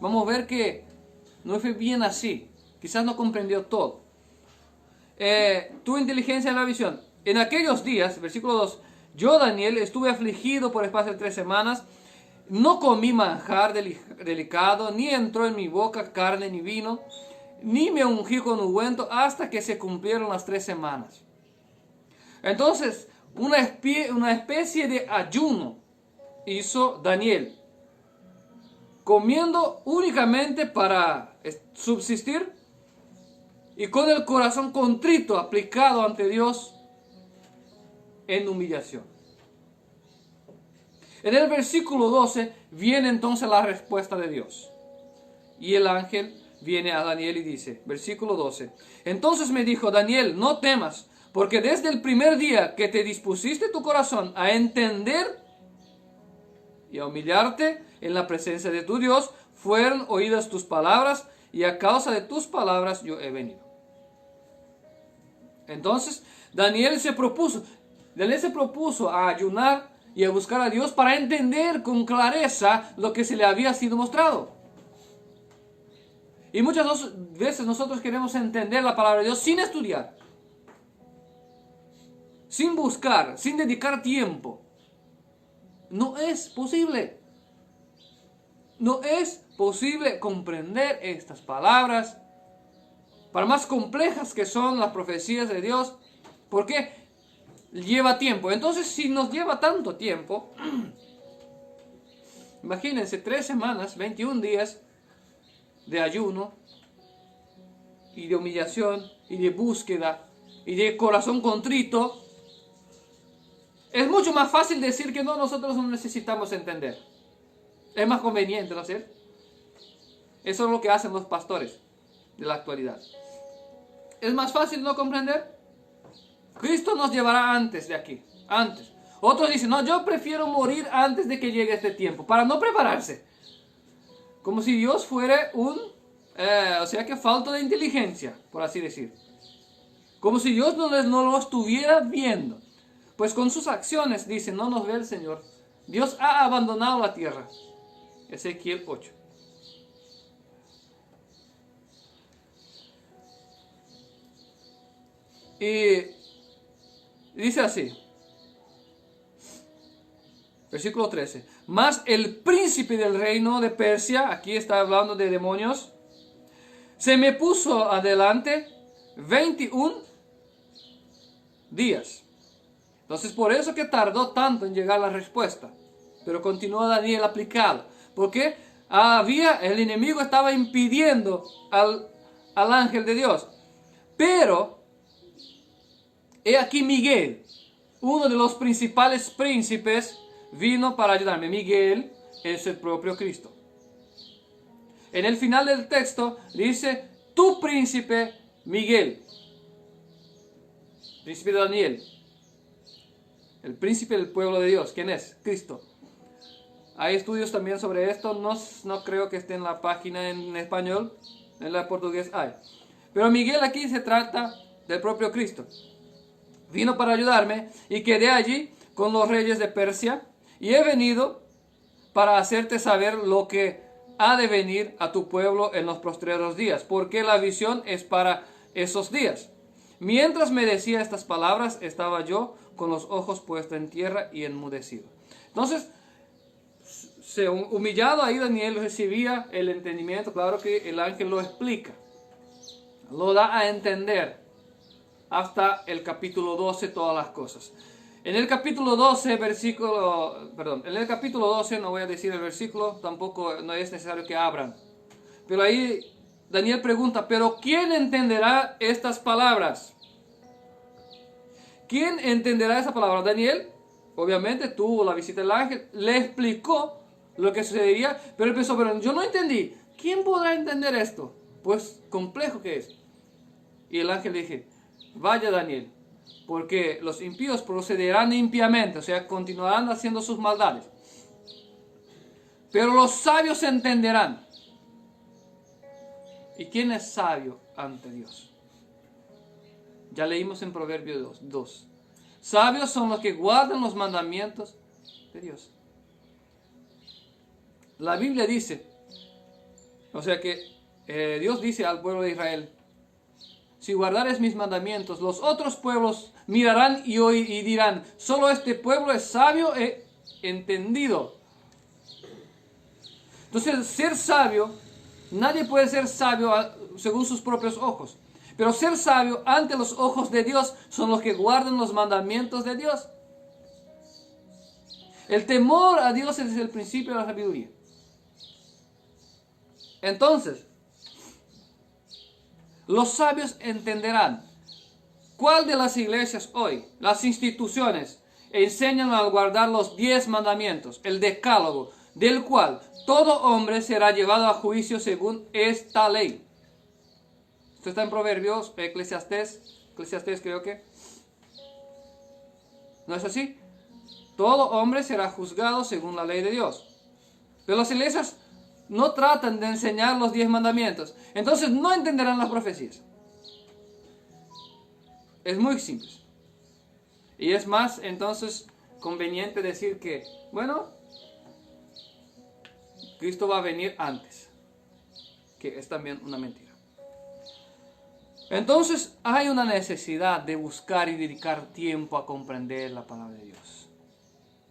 vamos a ver que no fue bien así. Quizás no comprendió todo. Tuvo inteligencia en la visión. En aquellos días, versículo 2, yo, Daniel, estuve afligido por espacio de 3 semanas. No comí manjar delicado, ni entró en mi boca carne ni vino, ni me ungí con ungüento hasta que se cumplieron las 3 semanas. Entonces, una especie de ayuno hizo Daniel, comiendo únicamente para subsistir y con el corazón contrito aplicado ante Dios en humillación. En el versículo 12 viene entonces la respuesta de Dios. Y el ángel viene a Daniel y dice, versículo 12, entonces me dijo, Daniel, no temas, porque desde el primer día que te dispusiste tu corazón a entender y a humillarte en la presencia de tu Dios, fueron oídas tus palabras, y a causa de tus palabras yo he venido. Entonces Daniel se propuso a ayunar y a buscar a Dios para entender con clareza lo que se le había sido mostrado. Y muchas veces nosotros queremos entender la palabra de Dios sin estudiar, sin buscar, sin dedicar tiempo. No es posible. No es posible comprender estas palabras. Para más complejas que son las profecías de Dios, Porque lleva tiempo. Entonces, si nos lleva tanto tiempo, imagínense 3 semanas, 21 días de ayuno y de humillación y de búsqueda y de corazón contrito. Es mucho más fácil decir que no, nosotros no necesitamos entender. Es más conveniente, ¿no es cierto? Eso es lo que hacen los pastores de la actualidad. ¿Es más fácil no comprender? Cristo nos llevará antes de aquí, antes. Otros dicen, no, yo prefiero morir antes de que llegue este tiempo, para no prepararse. Como si Dios fuera o sea que falta de inteligencia, por así decir. Como si Dios no lo estuviera viendo. Pues con sus acciones, dice, no nos ve el Señor. Dios ha abandonado la tierra. Ezequiel 8. Y dice así, versículo 13. Mas el príncipe del reino de Persia, aquí está hablando de demonios, se me puso adelante 21 días. Entonces por eso que tardó tanto en llegar la respuesta. Pero continuó Daniel aplicado. Porque el enemigo estaba impidiendo al ángel de Dios. Pero he aquí Miguel, uno de los principales príncipes, vino para ayudarme. Miguel es el propio Cristo. En el final del texto dice, tu príncipe Miguel. Príncipe de Daniel. El príncipe del pueblo de Dios. ¿Quién es? Cristo. Hay estudios también sobre esto. No creo que esté en la página en español. En la portugués hay. Pero Miguel aquí se trata del propio Cristo. Vino para ayudarme y quedé allí con los reyes de Persia. Y he venido para hacerte saber lo que ha de venir a tu pueblo en los postreros días. Porque la visión es para esos días. Mientras me decía estas palabras, estaba yo con los ojos puestos en tierra y enmudecido. Entonces, humillado ahí Daniel recibía el entendimiento. Claro que el ángel lo explica, lo da a entender hasta el capítulo 12 todas las cosas. En el capítulo 12, en el capítulo 12, no voy a decir el versículo, tampoco no es necesario que abran. Pero ahí Daniel pregunta, ¿pero quién entenderá estas palabras? ¿Quién entenderá esa palabra? Daniel, obviamente, tuvo la visita del ángel, le explicó lo que sucedería, pero él pensó, pero yo no entendí. ¿Quién podrá entender esto? Pues complejo que es. Y el ángel le dije, vaya Daniel, porque los impíos procederán impíamente, o sea, continuarán haciendo sus maldades. Pero los sabios entenderán. ¿Y quién es sabio ante Dios? Ya leímos en Proverbios 2. Sabios son los que guardan los mandamientos de Dios. La Biblia dice, o sea que Dios dice al pueblo de Israel, si guardares mis mandamientos, los otros pueblos mirarán y dirán, solo este pueblo es sabio e entendido. Entonces, ser sabio, nadie puede ser sabio según sus propios ojos. Pero ser sabio ante los ojos de Dios son los que guardan los mandamientos de Dios. El temor a Dios es el principio de la sabiduría. Entonces, los sabios entenderán cuál de las iglesias hoy, las instituciones, enseñan a guardar los 10 mandamientos, el decálogo, del cual todo hombre será llevado a juicio según esta ley. Esto está en Proverbios, Eclesiastés creo que. ¿No es así? Todo hombre será juzgado según la ley de Dios. Pero las iglesias no tratan de enseñar los 10 mandamientos. Entonces no entenderán las profecías. Es muy simple. Y es más, entonces, conveniente decir que, bueno, Cristo va a venir antes. Que es también una mentira. Entonces hay una necesidad de buscar y dedicar tiempo a comprender la palabra de Dios.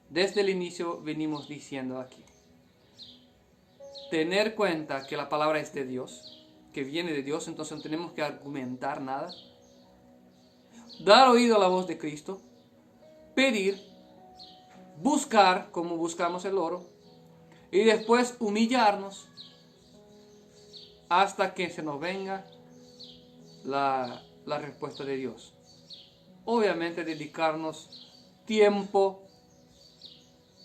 Desde el inicio venimos diciendo aquí. Tener cuenta que la palabra es de Dios, que viene de Dios, entonces no tenemos que argumentar nada. dar oído a la voz de Cristo, pedir, buscar como buscamos el oro, y después humillarnos hasta que se nos venga la respuesta de Dios. Obviamente dedicarnos tiempo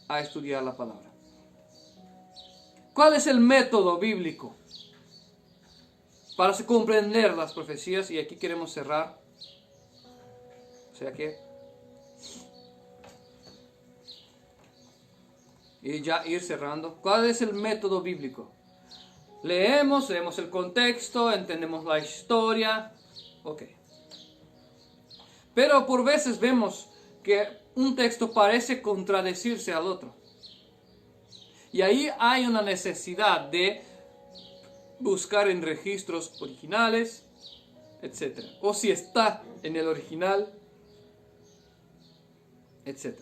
a estudiar la palabra. ¿Cuál es el método bíblico para comprender las profecías? Y aquí queremos cerrar. O sea que y ya ir cerrando. ¿Cuál es el método bíblico? Leemos el contexto, entendemos la historia. Ok. Pero por veces vemos que un texto parece contradecirse al otro. Y ahí hay una necesidad de buscar en registros originales, etc. O si está en el original, etc.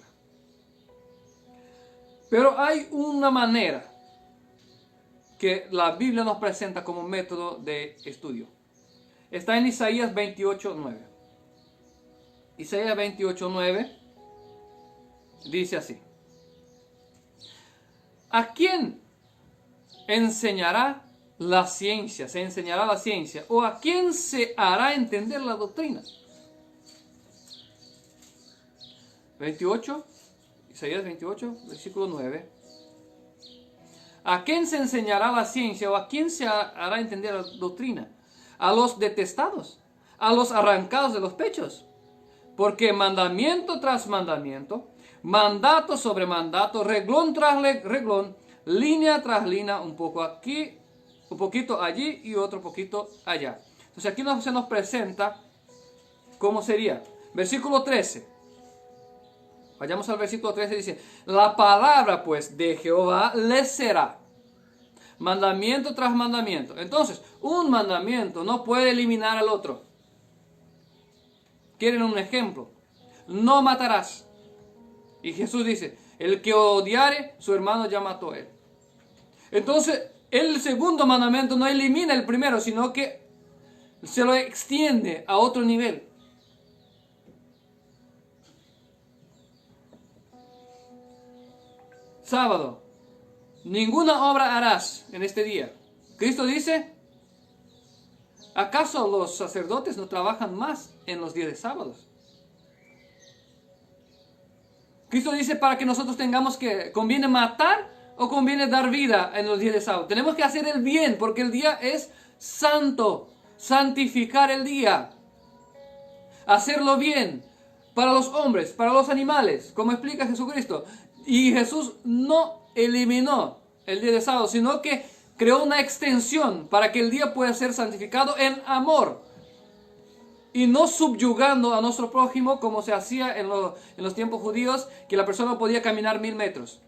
Pero hay una manera que la Biblia nos presenta como método de estudio. Está en Isaías 28:9. Isaías 28:9 dice así: ¿a quién enseñará la ciencia? ¿Se enseñará la ciencia? ¿O a quién se hará entender la doctrina? 28, Isaías 28, versículo 9. ¿A quién se enseñará la ciencia o a quién se hará entender la doctrina? A los detestados, a los arrancados de los pechos. Porque mandamiento tras mandamiento, mandato sobre mandato, reglón tras reglón, línea tras línea, un poco aquí, un poquito allí y otro poquito allá. Entonces aquí se nos presenta cómo sería. Versículo 13. Vayamos al versículo 13, dice: la palabra pues de Jehová les será mandamiento tras mandamiento. Entonces, un mandamiento no puede eliminar al otro. ¿Quieren un ejemplo? No matarás. Y Jesús dice: el que odiare, su hermano ya mató a él. Entonces, el segundo mandamiento no elimina el primero, sino que se lo extiende a otro nivel. Sábado: ninguna obra harás en este día. Cristo dice: ¿acaso los sacerdotes no trabajan más en los días de sábados? Cristo dice para que nosotros tengamos que, ¿conviene matar o conviene dar vida en los días de sábado? Tenemos que hacer el bien porque el día es santo. Santificar el día. Hacerlo bien para los hombres, para los animales, como explica Jesucristo. Y Jesús no eliminó el día de sábado, sino que creó una extensión para que el día pueda ser santificado en amor. Y no subyugando a nuestro prójimo como se hacía en los tiempos judíos, que la persona podía caminar 1000 metros.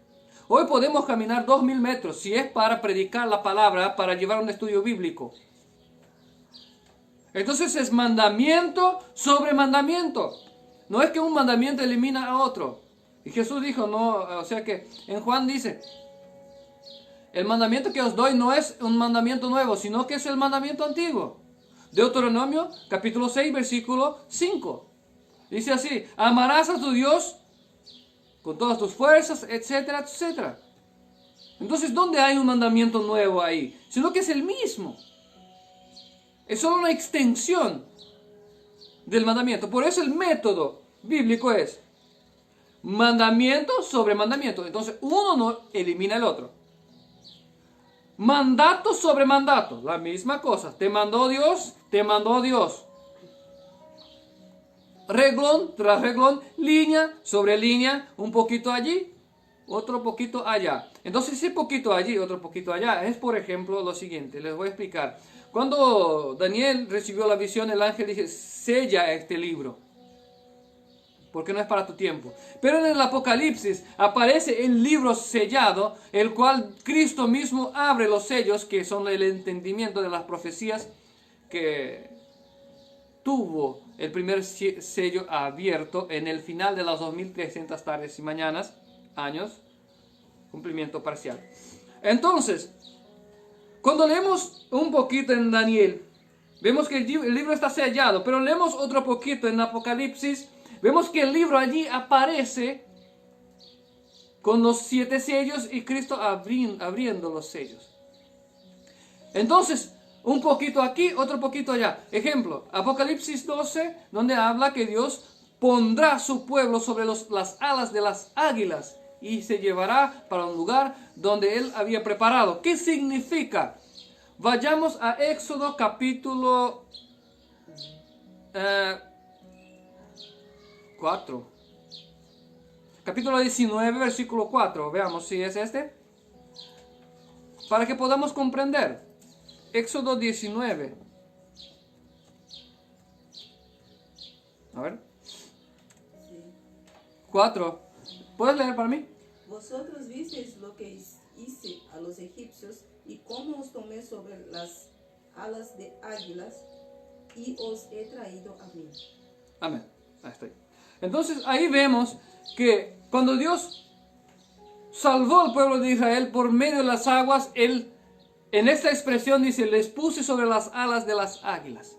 Hoy podemos caminar 2000 metros si es para predicar la palabra, para llevar un estudio bíblico. Entonces es mandamiento sobre mandamiento. No es que un mandamiento elimina a otro. Y Jesús dijo, no, o sea que en Juan dice: el mandamiento que os doy no es un mandamiento nuevo, sino que es el mandamiento antiguo. Deuteronomio capítulo 6 versículo 5. Dice así: amarás a tu Dios con todas tus fuerzas, etcétera, etcétera. Entonces, ¿dónde hay un mandamiento nuevo ahí? Sino que es el mismo. Es solo una extensión del mandamiento. Por eso el método bíblico es mandamiento sobre mandamiento. Entonces, uno no elimina el otro. Mandato sobre mandato, la misma cosa. Te mandó Dios, te mandó Dios. Reglón tras reglón, línea sobre línea, un poquito allí, otro poquito allá. Entonces ese poquito allí, otro poquito allá, es por ejemplo lo siguiente, les voy a explicar. Cuando Daniel recibió la visión, el ángel dice: sella este libro, porque no es para tu tiempo. Pero en el Apocalipsis aparece el libro sellado, el cual Cristo mismo abre los sellos, que son el entendimiento de las profecías que tuvo el primer sello abierto en el final de las 2300 tardes y mañanas, años, cumplimiento parcial. Entonces, cuando leemos un poquito en Daniel, Vemos que el libro está sellado, pero leemos otro poquito en Apocalipsis. Vemos que el libro allí aparece con los 7 sellos y Cristo abriendo los sellos. Entonces, un poquito aquí, otro poquito allá. Ejemplo, Apocalipsis 12, donde habla que Dios pondrá su pueblo sobre las alas de las águilas y se llevará para un lugar donde Él había preparado. ¿Qué significa? Vayamos a Éxodo capítulo 4. Capítulo 19, versículo 4. Veamos si es este. Para que podamos comprender. Éxodo 19. A ver. Sí. 4. ¿Puedes leer para mí? Vosotros visteis lo que hice a los egipcios y cómo os tomé sobre las alas de águilas y os he traído a mí. Amén. Ahí estoy. Entonces ahí vemos que cuando Dios salvó al pueblo de Israel por medio de las aguas, Él en esta expresión dice, les puse sobre las alas de las águilas.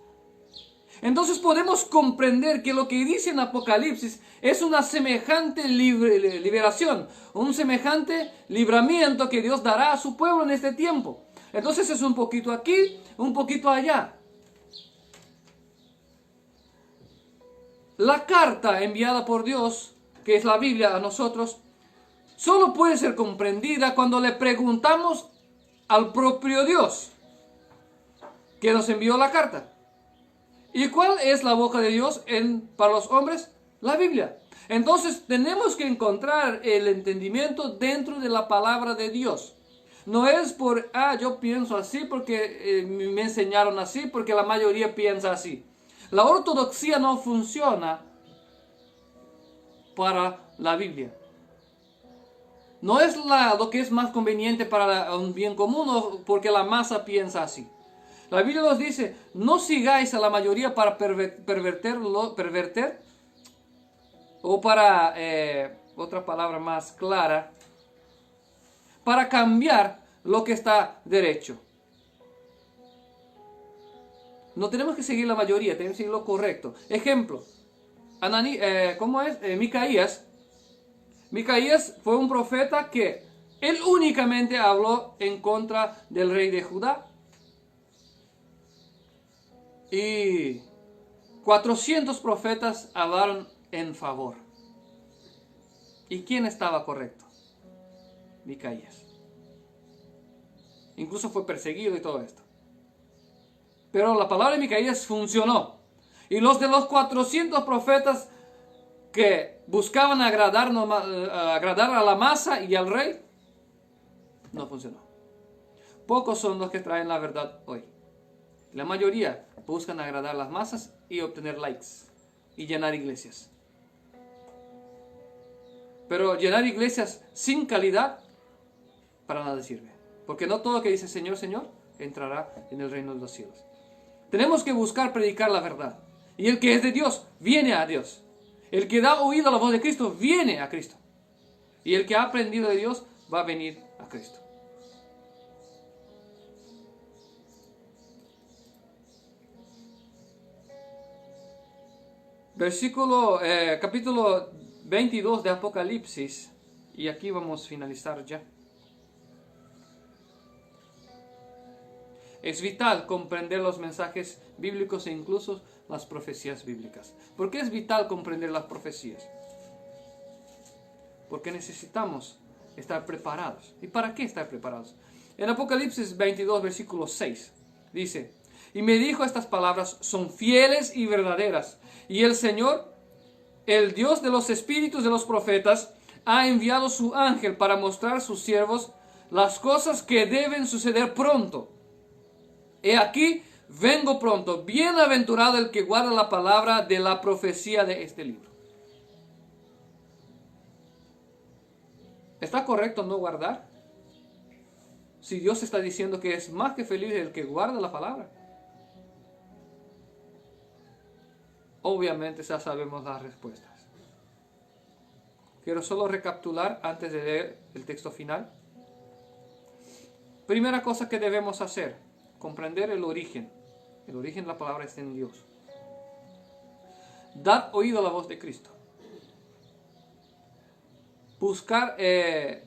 Entonces podemos comprender que lo que dice en Apocalipsis es una semejante liberación, un semejante libramiento que Dios dará a su pueblo en este tiempo. Entonces es un poquito aquí, un poquito allá. La carta enviada por Dios, que es la Biblia a nosotros, solo puede ser comprendida cuando le preguntamos al propio Dios que nos envió la carta. ¿Y cuál es la boca de Dios para los hombres? La Biblia. Entonces tenemos que encontrar el entendimiento dentro de la palabra de Dios. No es por, yo pienso así porque me enseñaron así, porque la mayoría piensa así. La ortodoxia no funciona para la Biblia. No es lo que es más conveniente para un bien común o porque la masa piensa así. La Biblia nos dice, no sigáis a la mayoría para perverter, o para, otra palabra más clara, para cambiar lo que está derecho. No tenemos que seguir la mayoría, tenemos que seguir lo correcto. Ejemplo, Micaías. Micaías fue un profeta que él únicamente habló en contra del rey de Judá. Y 400 profetas hablaron en favor. ¿Y quién estaba correcto? Micaías. Incluso fue perseguido y todo esto. Pero la palabra de Micaías funcionó. Y los de los 400 profetas que buscaban agradar a la masa y al rey, no funcionó. Pocos son los que traen la verdad hoy. La mayoría buscan agradar a las masas y obtener likes y llenar iglesias. Pero llenar iglesias sin calidad para nada sirve. Porque no todo que dice Señor, Señor entrará en el reino de los cielos. Tenemos que buscar predicar la verdad. Y el que es de Dios viene a Dios. El que da oído a la voz de Cristo viene a Cristo. Y el que ha aprendido de Dios va a venir a Cristo. Capítulo 22 de Apocalipsis. Y aquí vamos a finalizar ya. Es vital comprender los mensajes bíblicos e incluso las profecías bíblicas. ¿Por qué es vital comprender las profecías? Porque necesitamos estar preparados. ¿Y para qué estar preparados? En Apocalipsis 22, versículo 6, dice, y me dijo estas palabras, son fieles y verdaderas. Y el Señor, el Dios de los espíritus de los profetas, ha enviado su ángel para mostrar a sus siervos las cosas que deben suceder pronto. He aquí, vengo pronto. Bienaventurado el que guarda la palabra de la profecía de este libro. ¿Está correcto no guardar? Si Dios está diciendo que es más que feliz el que guarda la palabra. Obviamente ya sabemos las respuestas. Quiero solo recapitular antes de leer el texto final. Primera cosa que debemos hacer, comprender el origen El origen de la palabra está en Dios. Dad oído a la voz de Cristo. Buscar, me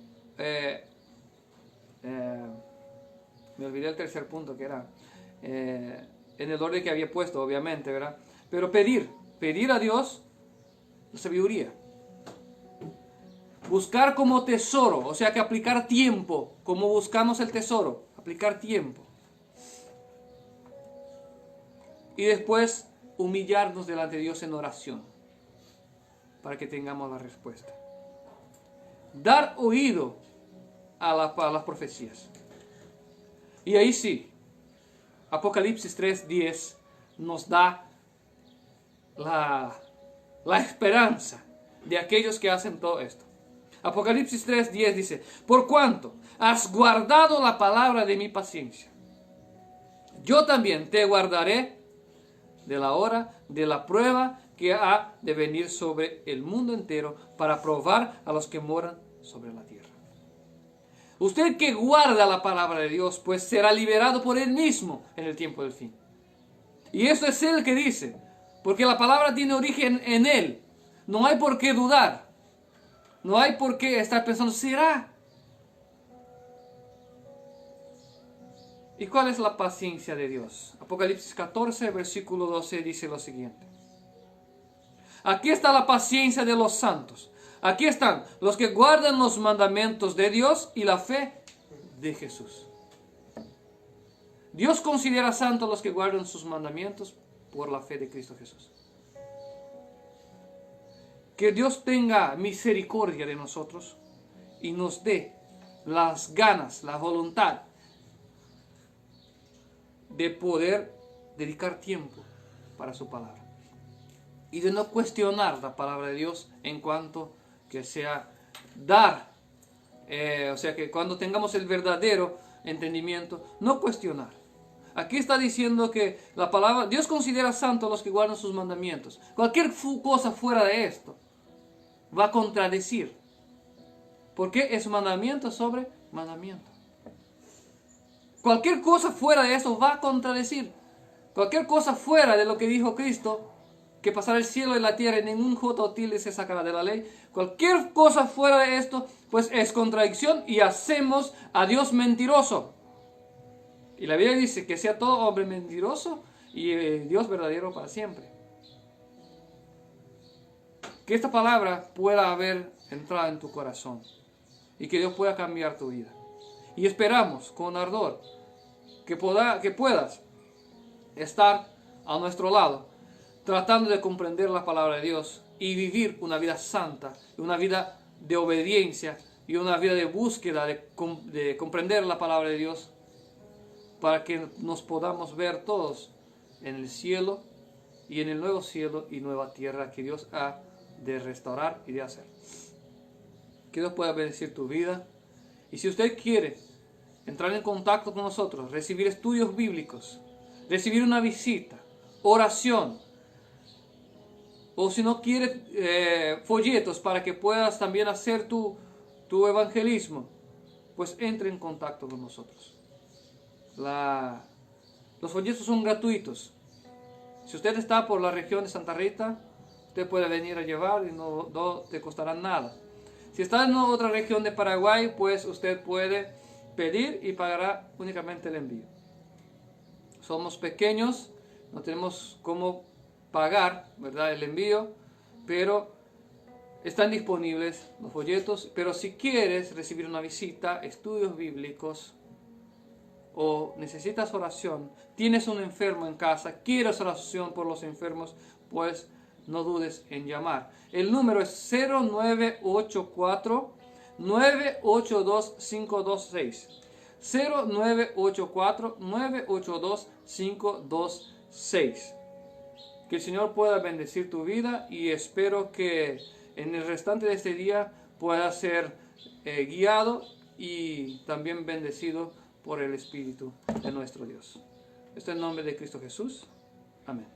olvidé el tercer punto que era, en el orden que había puesto, obviamente, ¿verdad? Pero pedir a Dios la sabiduría. Buscar como tesoro, o sea que aplicar tiempo, como buscamos el tesoro, aplicar tiempo. Y después humillarnos delante de Dios en oración, para que tengamos la respuesta. Dar oído a las profecías. Y ahí sí, Apocalipsis 3:10 nos da la esperanza de aquellos que hacen todo esto. Apocalipsis 3:10 dice: por cuanto has guardado la palabra de mi paciencia, yo también te guardaré de la hora de la prueba que ha de venir sobre el mundo entero para probar a los que moran sobre la tierra. Usted que guarda la palabra de Dios, pues será liberado por Él mismo en el tiempo del fin. Y esto es Él que dice, porque la palabra tiene origen en Él. No hay por qué dudar. No hay por qué estar pensando, ¿será? ¿Y cuál es la paciencia de Dios? Apocalipsis 14, versículo 12 dice lo siguiente. Aquí está la paciencia de los santos. Aquí están los que guardan los mandamientos de Dios y la fe de Jesús. Dios considera santos a los que guardan sus mandamientos por la fe de Cristo Jesús. Que Dios tenga misericordia de nosotros y nos dé las ganas, la voluntad de poder dedicar tiempo para su palabra. Y de no cuestionar la palabra de Dios en cuanto que sea dar. O sea que cuando tengamos el verdadero entendimiento, no cuestionar. Aquí está diciendo que la palabra, Dios considera santos a los que guardan sus mandamientos. Cualquier cosa fuera de esto va a contradecir. Porque es mandamiento sobre mandamiento. Cualquier cosa fuera de eso va a contradecir. Cualquier cosa fuera de lo que dijo Cristo, que pasará el cielo y la tierra y ningún jota o tilde se sacará de la ley. Cualquier cosa fuera de esto, pues es contradicción y hacemos a Dios mentiroso. Y la Biblia dice que sea todo hombre mentiroso y Dios verdadero para siempre. Que esta palabra pueda haber entrado en tu corazón y que Dios pueda cambiar tu vida. Y esperamos con ardor que puedas estar a nuestro lado, tratando de comprender la palabra de Dios y vivir una vida santa, una vida de obediencia y una vida de búsqueda de comprender la palabra de Dios, para que nos podamos ver todos en el cielo y en el nuevo cielo y nueva tierra que Dios ha de restaurar y de hacer. Que Dios pueda bendecir tu vida. Y si usted quiere entrar en contacto con nosotros, recibir estudios bíblicos, recibir una visita, oración, o si no quiere folletos para que puedas también hacer tu evangelismo, pues entre en contacto con nosotros. Los folletos son gratuitos. Si usted está por la región de Santa Rita, usted puede venir a llevar y no te costará nada. Si está en otra región de Paraguay, pues usted puede pedir y pagará únicamente el envío. Somos pequeños, no tenemos cómo pagar, ¿verdad?, el envío, pero están disponibles los folletos. Pero si quieres recibir una visita, estudios bíblicos, o necesitas oración, tienes un enfermo en casa, quieres oración por los enfermos, pues no dudes en llamar. El número es 0984-982-526. 0984-982-526. Que el Señor pueda bendecir tu vida y espero que en el restante de este día puedas ser guiado y también bendecido por el Espíritu de nuestro Dios. Esto en nombre de Cristo Jesús. Amén.